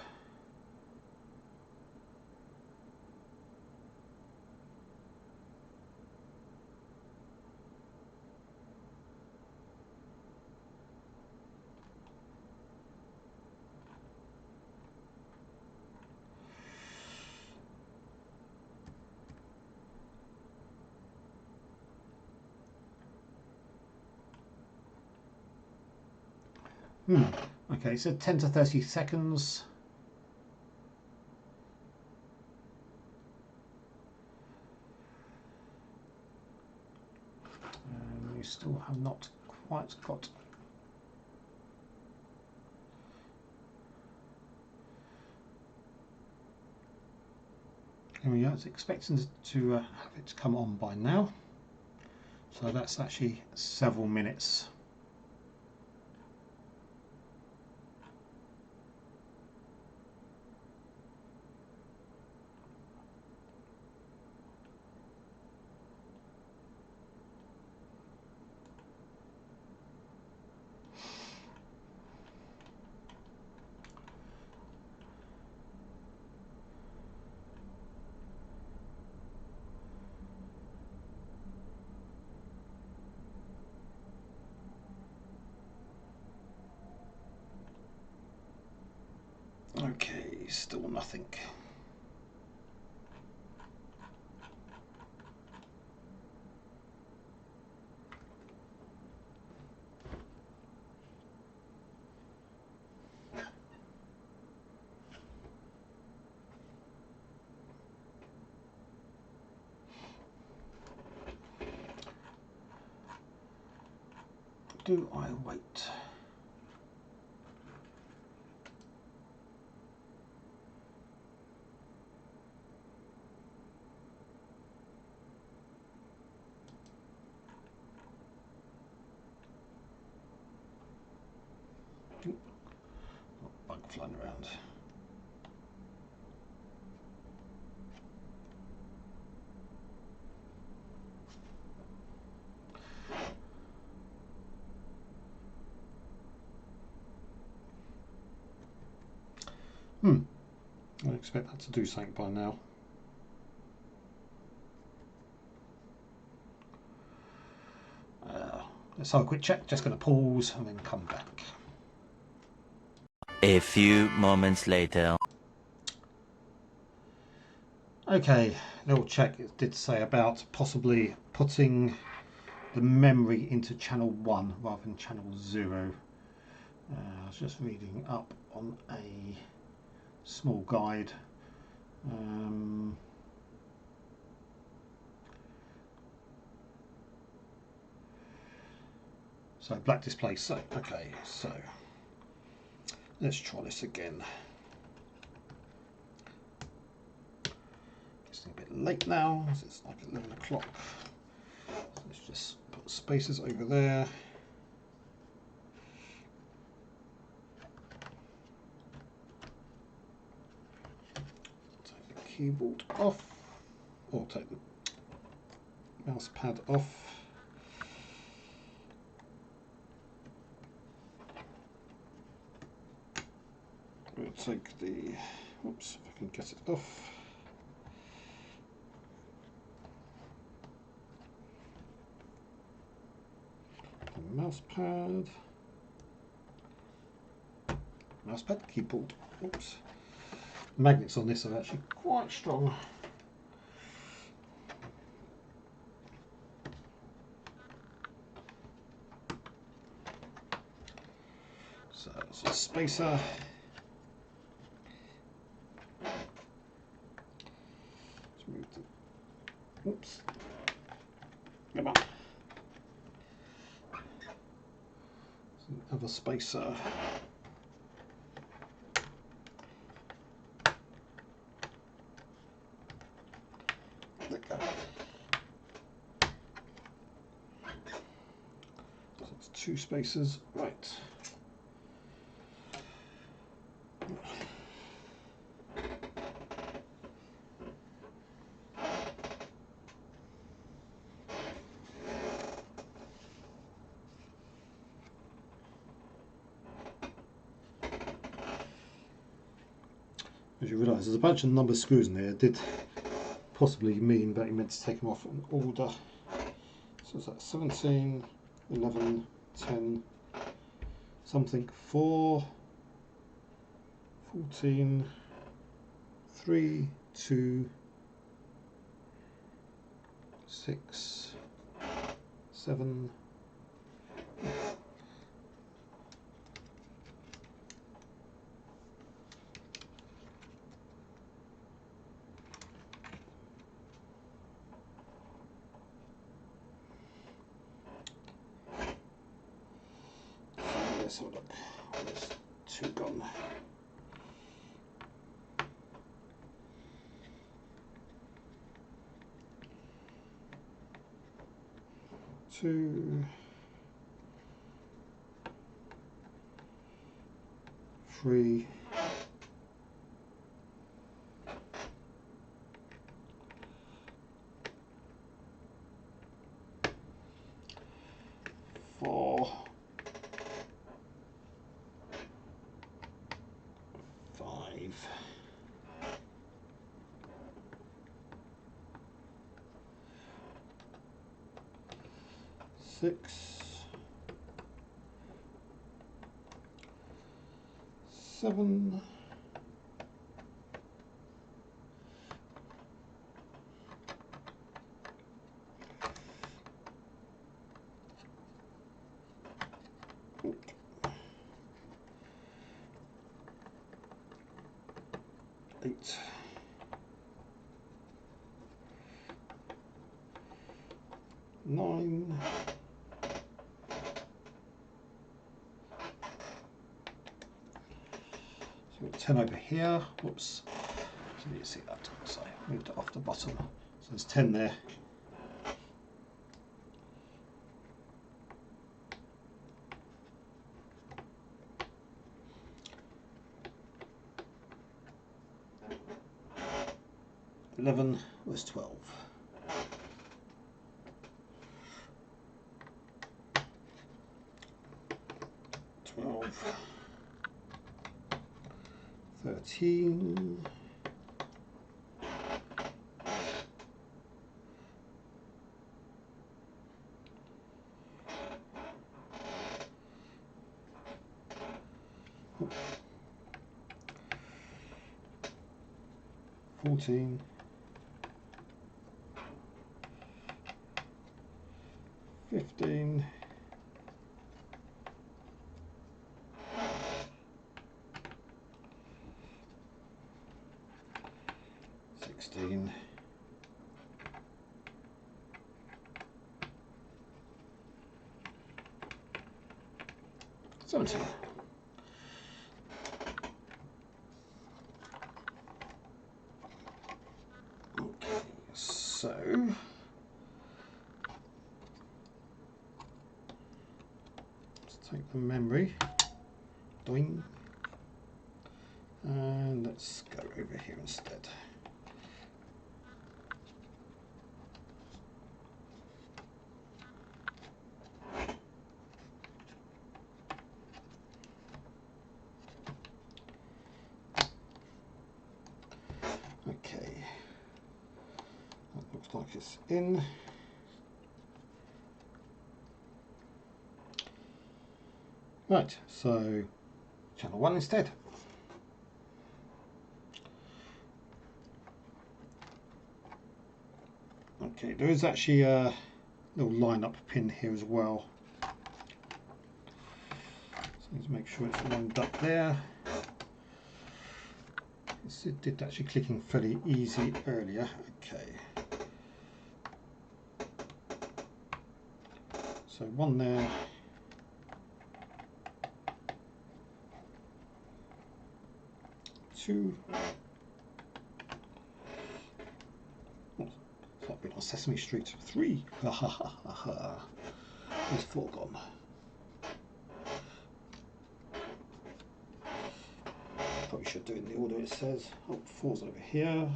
Okay, so 10 to 30 seconds. still have not quite got. Here we go. It's expecting to have it come on by now. So that's actually several minutes. Okay, still nothing. Do I wait? Bug flying around. I expect that to do something by now. Let's have a quick check. Just going to pause and then come back. A few moments later. Okay, little check. It did say about possibly putting the memory into channel 1 rather than channel 0. I was just reading up on a small guide. So black display. So okay, so let's try this again. It's a bit late now. It's like 11 o'clock. Let's just put spaces over there. Take the keyboard off, or take the mouse pad off. We'll take the, oops, if I can get it off. The mouse pad, keyboard. Oops. Magnets on this are actually quite strong. So it's a spacer. Let's move the, oops. Come on. Another spacer. There we go. So it's 2 spacers, right. As you realise, there's a bunch of number screws in there. It did possibly mean that you meant to take them off in order. So it's like 17, 11, 10, something, 4, 14, 3, 2, 6, 7, let's have a look. There's 2 gone. Two, 3, 4, 5, 6, 7, 8, 9, 10 over here. Whoops. So you see that. So I moved it off the bottom. So there's 10 there. $11 was 12. 12, 13, 14, 15, 16, 17. Okay, so let's take the memory, doing, and let's go over here instead. Okay, that looks like it's in. Right, so channel 1 instead. Okay, there is actually a little line-up pin here as well. So let's make sure it's lined up there. It did actually clicking fairly easy earlier. Okay. So 1 there. 2. Oh, it's like being on Sesame Street. 3. Ha ha ha ha ha. There's 4 gone. Probably should do it in the order it says. Oh, 4's over here.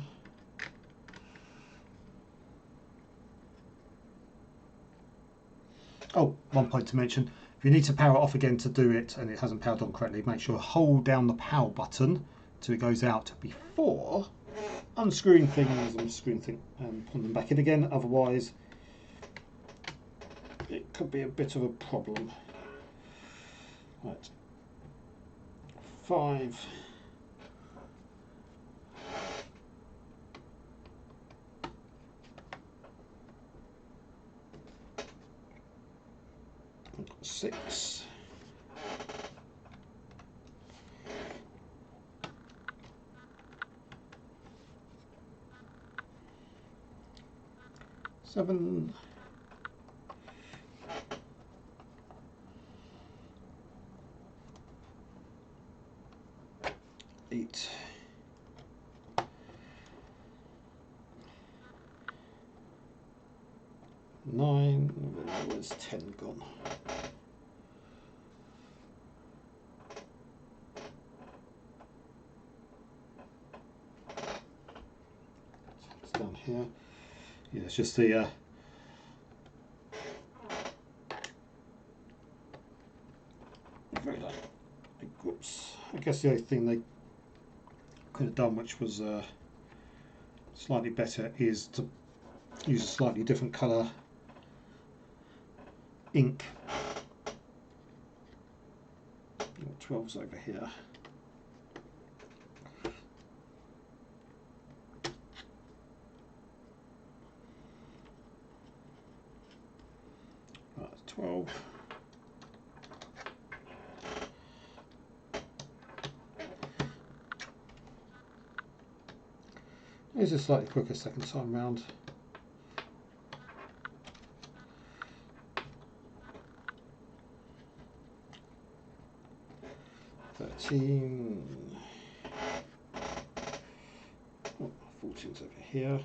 Oh, one point to mention. If you need to power it off again to do it and it hasn't powered on correctly, make sure to hold down the power button till it goes out before unscrewing things and putting them back in again. Otherwise, it could be a bit of a problem. Right. 5. 6. 7. 8. 9, where's 10 gone? It's down here. Yeah, it's just the very light. Oops. I guess the only thing they could have done, which was slightly better, is to use a slightly different colour ink. 12's over here. Right, 12. This is slightly quicker second time round. Oh, 14's over here.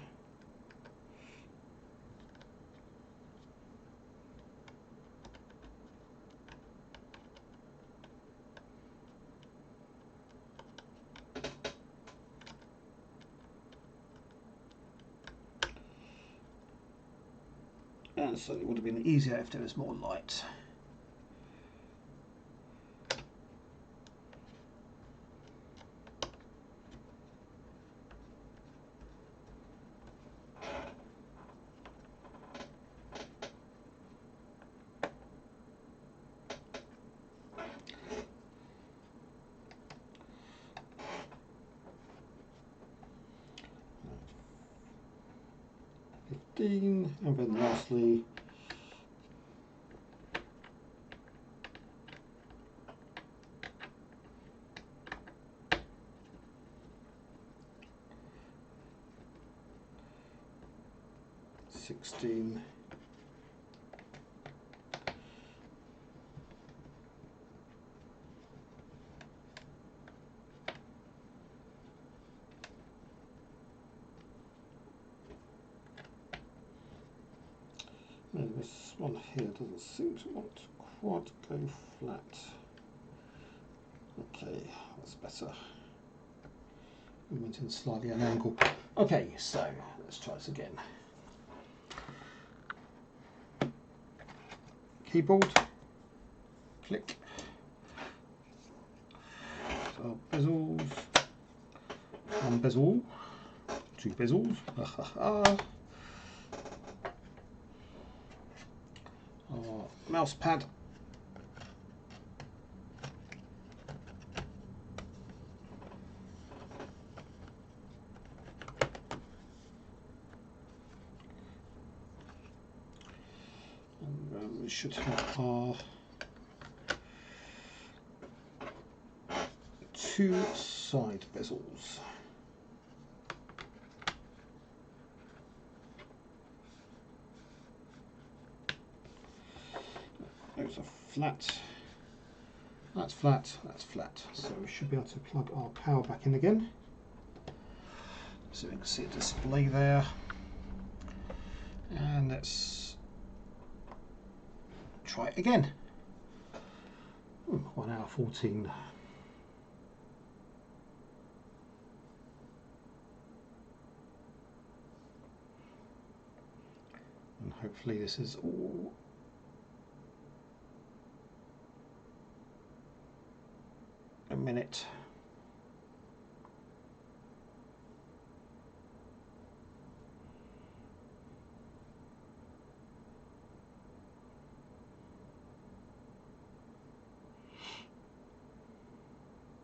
And so it would have been easier if there was more light. And then lastly 16. And this one here doesn't seem to want to quite go flat. Okay, that's better. We went in slightly an angle. Okay, so let's try this again. Keyboard, click. So bezels, one bezel, two bezels. Mouse pad. And we should have our two side bezels. Those are flat. That's flat, that's flat. So we should be able to plug our power back in again. So we can see a display there. And let's try it again. 1 hour 14. And hopefully this is all a minute.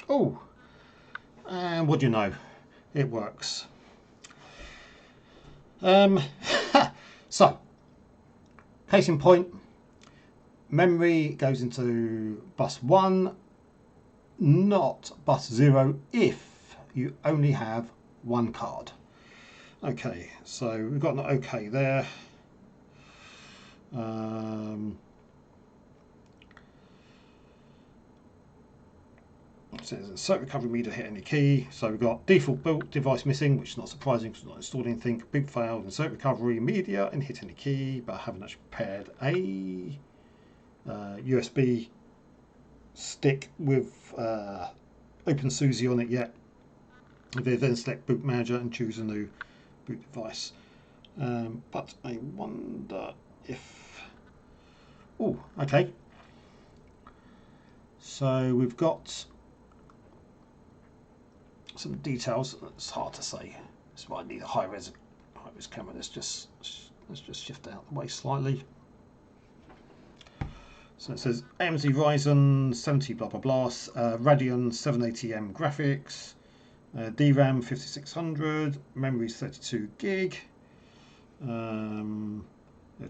Oh, and what do you know? It works. So, case in point, memory goes into bus 1, not bus 0 if you only have one card. Okay, so we've got an OK there. says circuit recovery meter hit any key. So we've got default boot device missing, which is not surprising because it's not installed anything. Boot failed and circuit recovery media and hit any key, but I haven't actually paired a USB stick with opensuse on it yet. They then select boot manager and choose a new boot device. But I wonder if... Oh, okay. So we've got some details. It's hard to say. That's why I need a high-res camera. Let's just shift out the way slightly. So it says AMD Ryzen 70 blah blah blah, Radeon 780M graphics, DRAM 5600, memory 32 gig.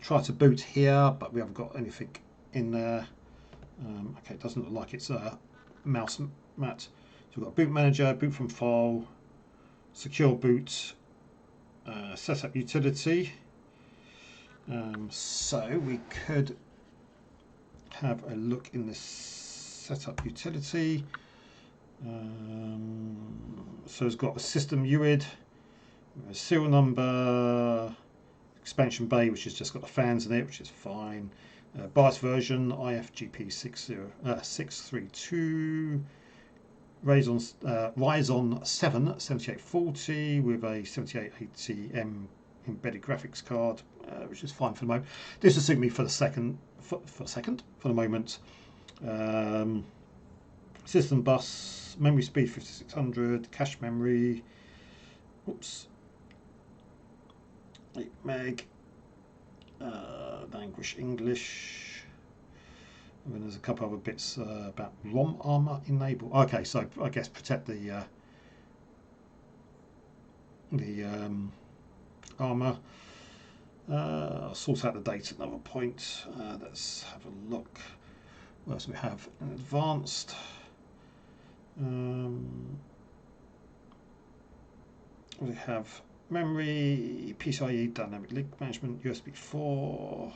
Try to boot here, but we haven't got anything in there. Okay, it doesn't look like it's a mouse mat. So we've got boot manager, boot from file, secure boot, setup utility. So we could have a look in this setup utility. So it's got a system UID, a serial number, expansion bay, which has just got the fans in it, which is fine. BIOS version IFGP 632, Ryzen 7 7840 with a 7880M embedded graphics card, which is fine for the moment. This will suit me for the moment. System bus, memory speed 5600, cache memory, oops, 8 meg, language English, and then there's a couple other bits about ROM armor enable. Okay, so I guess protect the armor. I'll sort out the data at another point. Let's have a look. What else do we have in advanced? We have memory, PCIe, dynamic link management, USB 4,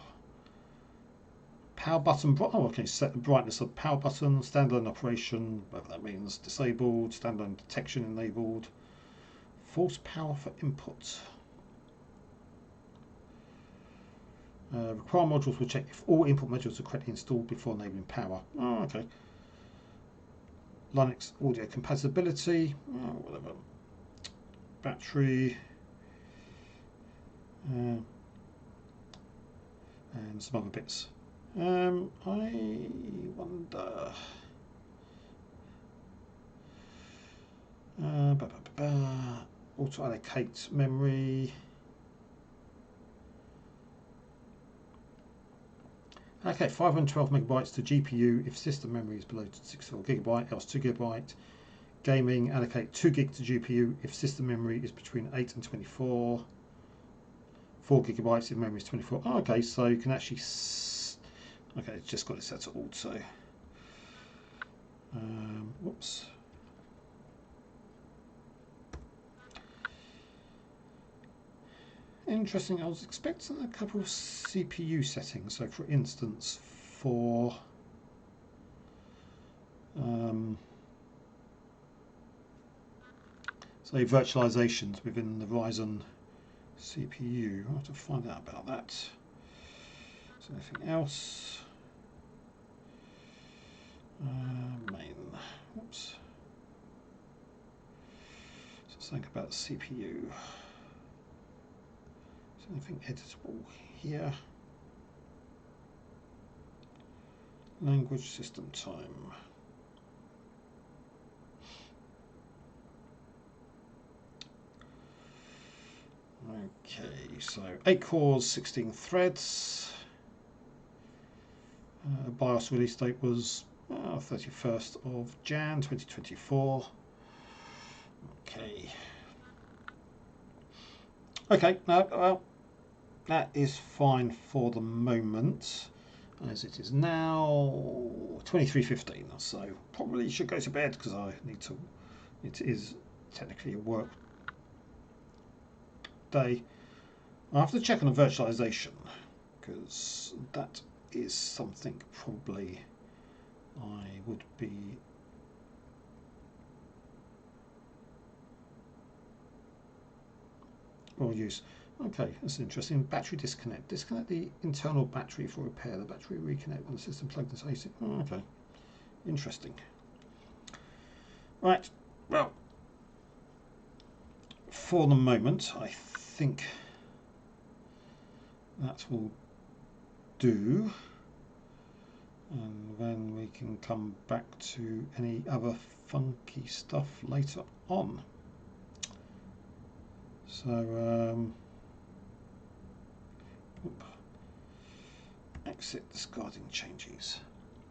power button. Oh, okay, set the brightness of the power button, standalone operation, whatever that means, disabled, standalone detection enabled, force power for input. Require modules will check if all input modules are correctly installed before enabling power. Oh, okay. Linux audio compatibility, whatever. Battery, and some other bits. I wonder. Auto allocate memory. Okay, 512 megabytes to GPU if system memory is below 64 gigabyte, else 2 gigabyte. Gaming, allocate 2 gig to GPU if system memory is between 8 and 24. 4 gigabytes if memory is 24. Oh, okay, so you can actually... Okay, it's just got it set to auto. Whoops. Interesting, I was expecting a couple of CPU settings. So for instance, for say virtualizations within the Ryzen CPU. I'll have to find out about that. Is there anything else? Main. Whoops. So let's think about the CPU. Is there anything editable here? Language system time. Okay, so 8 cores, 16 threads. BIOS release date was 31st of Jan 2024. Okay. Okay, no, well, that is fine for the moment, as it is now 23:15. So probably should go to bed because I need to. It is technically a work day. I have to check on the virtualization because that is something probably I would be or use. Okay, that's interesting. Battery disconnect. Disconnect the internal battery for repair. The battery reconnect when the system plugged into AC. Oh, okay, interesting. Right, well, for the moment, I think that will do. And then we can come back to any other funky stuff later on. So, exit discarding changes.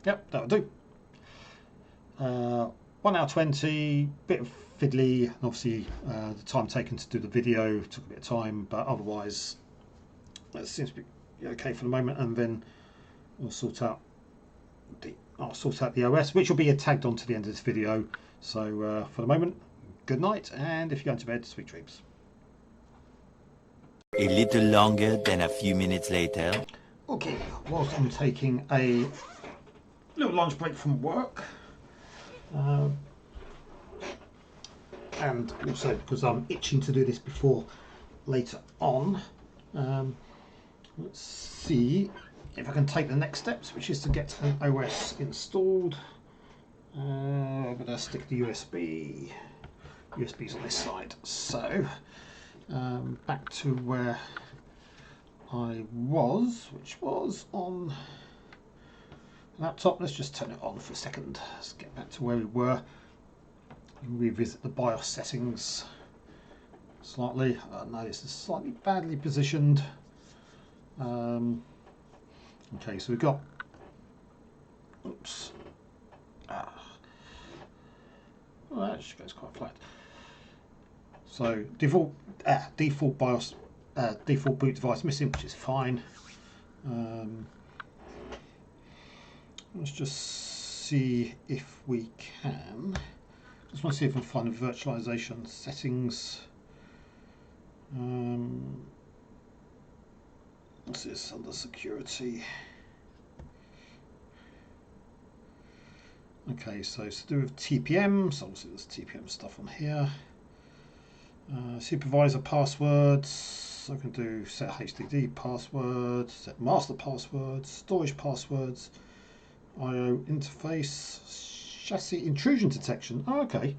Yep, that'll do. 1 hour 20, bit of fiddly, and obviously the time taken to do the video took a bit of time, but otherwise that seems to be okay for the moment. And then we'll sort out the OS, which will be tagged on to the end of this video. So for the moment, good night, and if you're going to bed, sweet dreams. A little longer than a few minutes later. Okay, whilst I'm taking a little lunch break from work, and also because I'm itching to do this before later on, let's see if I can take the next steps, which is to get an OS installed. I'm going to stick the USBs on this side. So back to where I was, which was on laptop. Let's just turn it on for a second. Let's get back to where we were. Revisit the BIOS settings slightly. No, this is slightly badly positioned. Okay, so we've got, oops, well, that actually goes quite flat. So default BIOS, default boot device missing, which is fine. Let's just see if we can. Just want to see if I can find the virtualization settings. What's this under security? Okay, so it's to do with TPM. So obviously there's TPM stuff on here. Supervisor passwords. So I can do set HDD password, set master passwords, storage passwords, I/O interface, chassis intrusion detection. Oh, okay.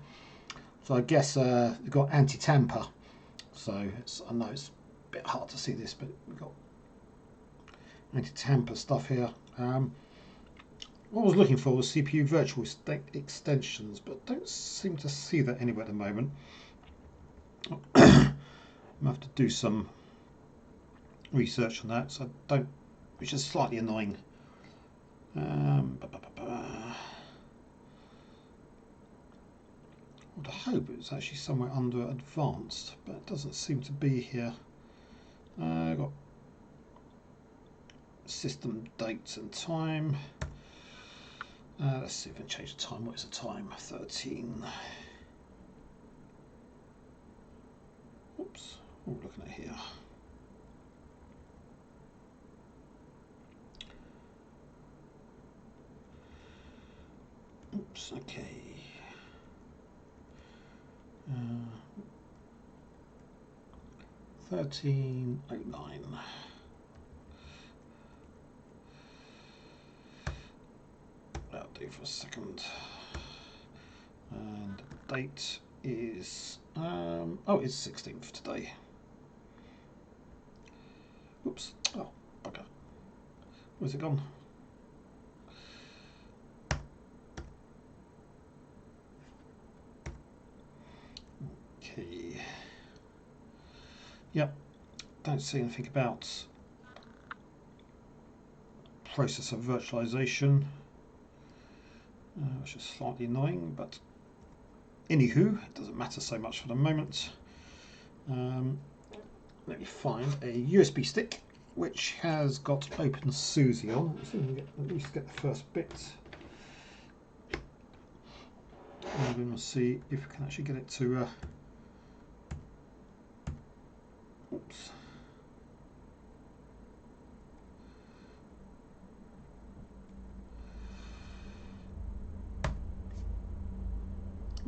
So I guess we've got anti-tamper. So I know it's a bit hard to see this, but we've got anti-tamper stuff here. What I was looking for was CPU virtual extensions, but don't seem to see that anywhere at the moment. I'm going to have to do some research on that, so I don't, which is slightly annoying. I would hope it's actually somewhere under advanced, but it doesn't seem to be here. I've got system dates and time. Let's see if I can change the time. What is the time? 13. Oops, what are we looking at here? Oops, okay. 13:09. That'll do for a second. And the date is oh, it's 16th today. Oops. Oh, bugger. Where's it gone? Okay. Yep. Don't see anything about processor virtualization, which is slightly annoying, but anywho, it doesn't matter so much for the moment. Let me find a USB stick which has got opensuse on. Let's see if we can at least get the first bit. And then we'll see if we can actually get it to oops.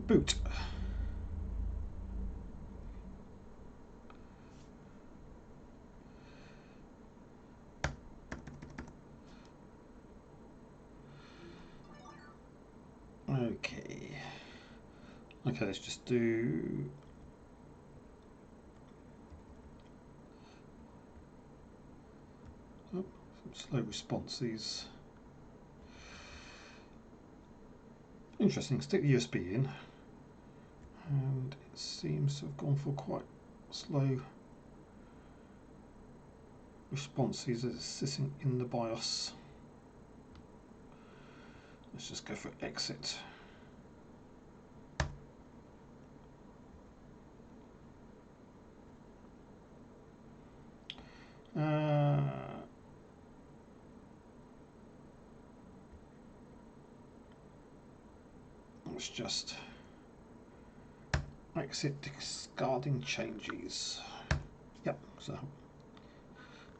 Boot. Okay, let's just do some slow responses. Interesting, stick the USB in, and it seems to have gone for quite slow responses as it's sitting in the BIOS. Let's just go for exit. Let's just exit discarding changes. Yep, so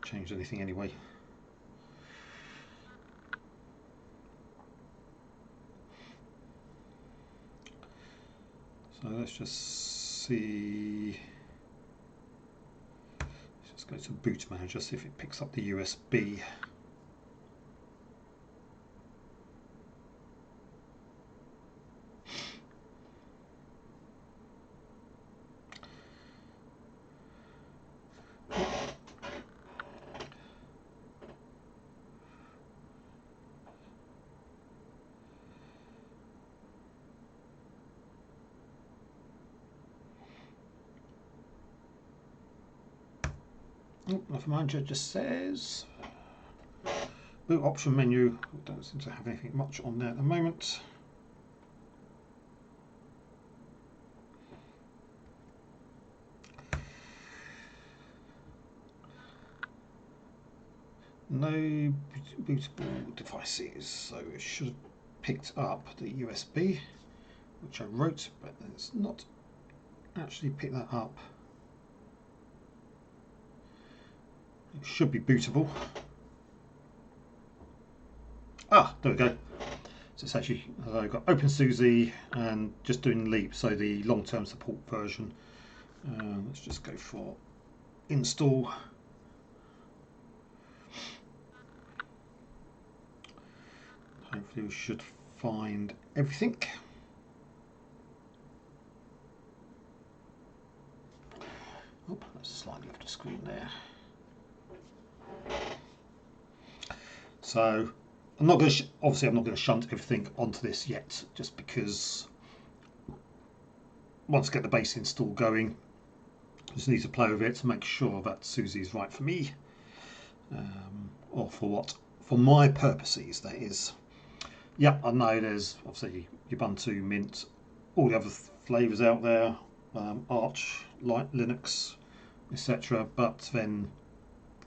changed anything anyway. So let's just see. Let's just go to Boot Manager, see if it picks up the USB. Wifi Manager just says boot option menu. Don't seem to have anything much on there at the moment. No bootable devices, so it should have picked up the USB, which I wrote, but it's not actually picked that up. It should be bootable. Ah, there we go. So it's actually, I've got opensuse and just doing Leap, so the long-term support version. Let's just go for install. Hopefully we should find everything. Oh, that's slightly off the screen there. So I'm not going to, obviously I'm not going to shunt everything onto this yet, just because once I get the base install going, I just need to play with it to make sure that SUSE is right for me, or for my purposes, that is. Yeah, I know there's obviously Ubuntu, Mint, all the other flavors out there, Arch, Linux, etc. But then,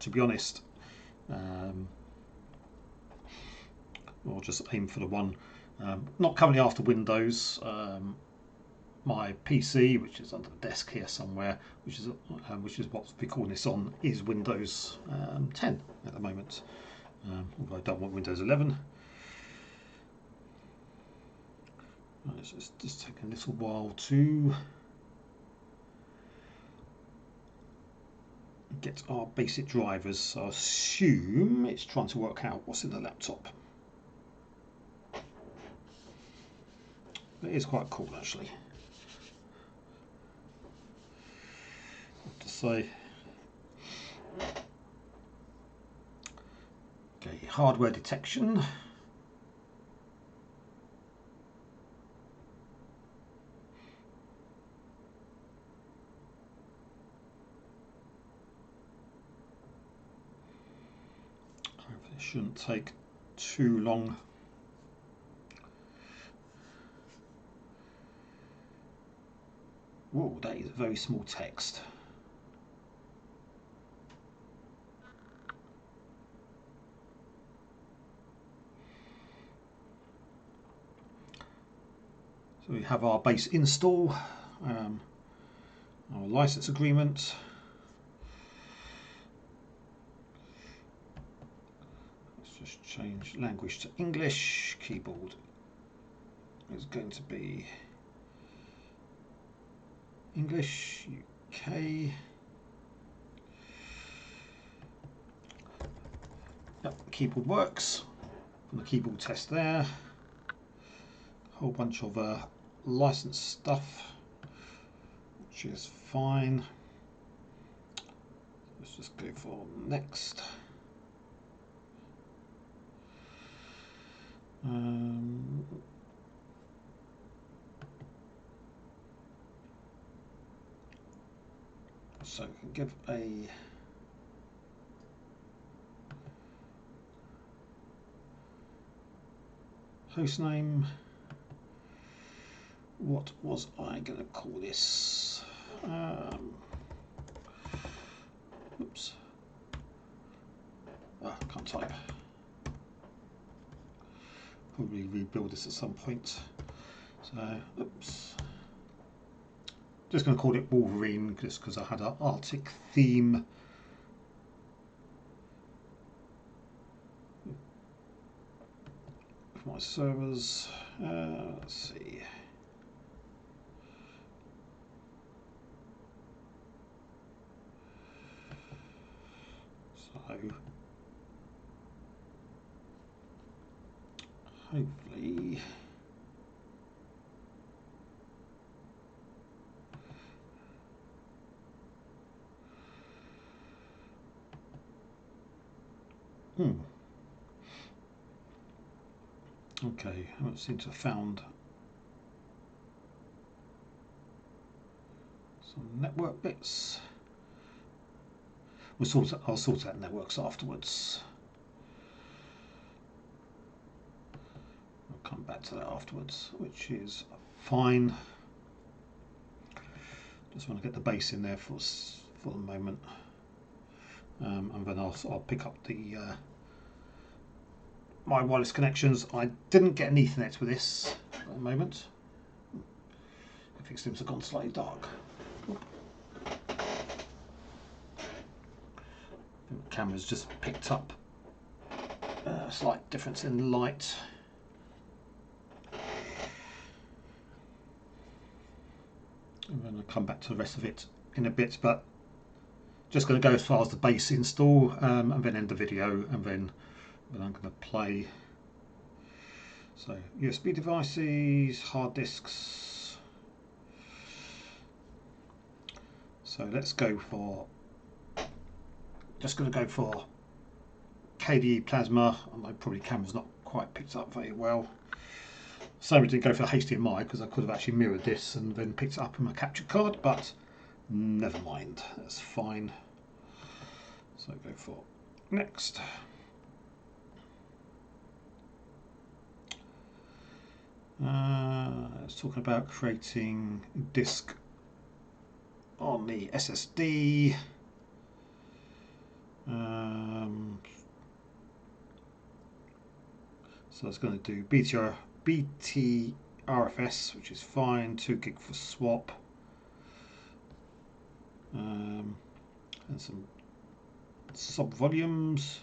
to be honest, we'll just aim for the one. Not currently after Windows. My PC, which is under the desk here somewhere, which is what we're calling this on, is Windows 10 at the moment. Although I don't want Windows 11. It's just taking a little while to get our basic drivers. So I assume it's trying to work out what's in the laptop. It is quite cool, actually. I have to say. Okay, hardware detection. Hopefully it shouldn't take too long. Whoa, that is very small text. So we have our base install, our license agreement. Let's just change language to English. Keyboard is going to be English, UK. Yep, the keyboard works. From the keyboard test there. A whole bunch of license stuff, which is fine. Let's just go for next. So we can give a host name. What was I going to call this? Oops. I can't type. Probably rebuild this at some point. So, oops. Just going to call it Wolverine just because I had an Arctic theme. For my servers, let's see. So hopefully okay, I don't seem to have found some network bits. I'll sort out networks afterwards. I'll come back to that afterwards, which is fine. Just want to get the base in there for the moment, and then I'll pick up the my wireless connections. I didn't get an Ethernet with this at the moment. I think things have gone slightly dark. The camera's just picked up a slight difference in light. And then I'll come back to the rest of it in a bit, but just going to go as far as the base install, and then end the video, and then I'm going to play. So USB devices, hard disks. So let's go for, just going to go for KDE Plasma. I know probably camera's not quite picked up very well. So we didn't go for HDMI because I could have actually mirrored this and then picked it up in my capture card, but never mind, that's fine. So go for next. It's talking about creating disk on the SSD. So it's going to do BTRFS, which is fine, 2 gig for swap, and some sub volumes.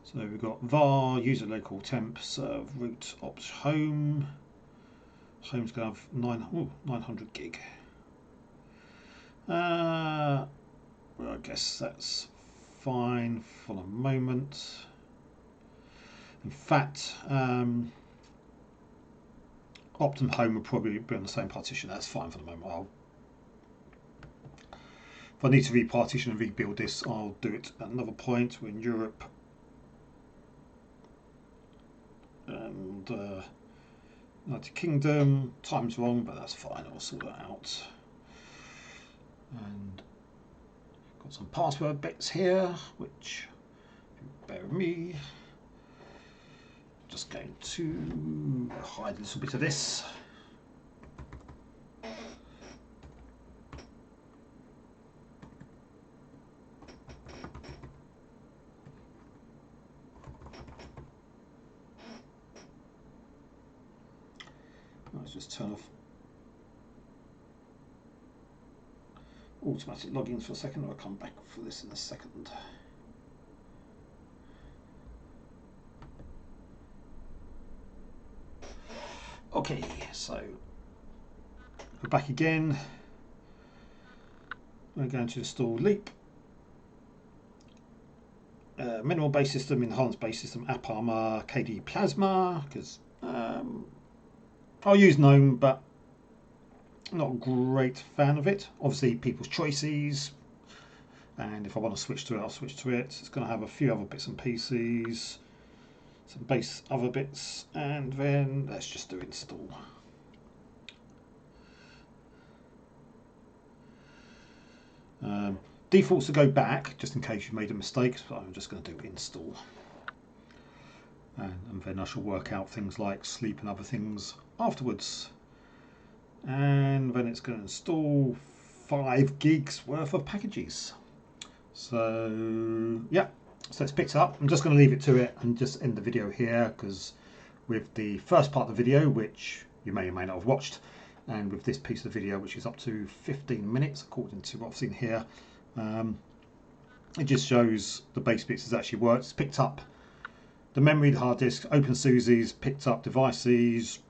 So we've got var, user local temp, serve, root, ops, home. Home's going to have 900 gig. Well, I guess that's fine for the moment. In fact, opt and home will probably be on the same partition. That's fine for the moment. If I need to repartition and rebuild this, I'll do it at another point. We're in Europe. And United Kingdom, time's wrong, but that's fine, I'll sort that out. And got some password bits here, which, bear with me, just going to hide a little bit of this. Let's just turn off automatic logins for a second. I'll come back for this in a second. Okay, so we're back again. We're going to install Leap, minimal base system, enhanced base system, app armor, KDE Plasma, because I'll use GNOME, but Not a great fan of it. Obviously, people's choices. And if I want to switch to it, I'll switch to it. It's going to have a few other bits and pieces, some base other bits, and then let's just do install. Defaults to go back, just in case you made a mistake, so I'm just going to do install. And then I shall work out things like sleep and other things afterwards. And then it's going to install 5 gigs worth of packages. So yeah, so it's picked up. I'm just going to leave it to it and just end the video here, because with the first part of the video, which you may or may not have watched, and with this piece of the video, which is up to 15 minutes according to what I've seen here, it just shows the base bits has actually worked. It's picked up the memory, the hard disk, OpenSUSE's, picked up devices.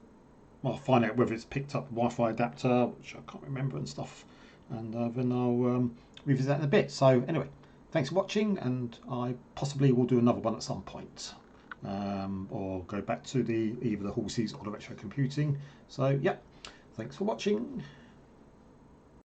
I'll find out whether it's picked up the Wi-Fi adapter, which I can't remember and stuff, and then I'll revisit that in a bit. So anyway, thanks for watching, and I possibly will do another one at some point, or go back to either the horses or the retro computing. So yeah, thanks for watching.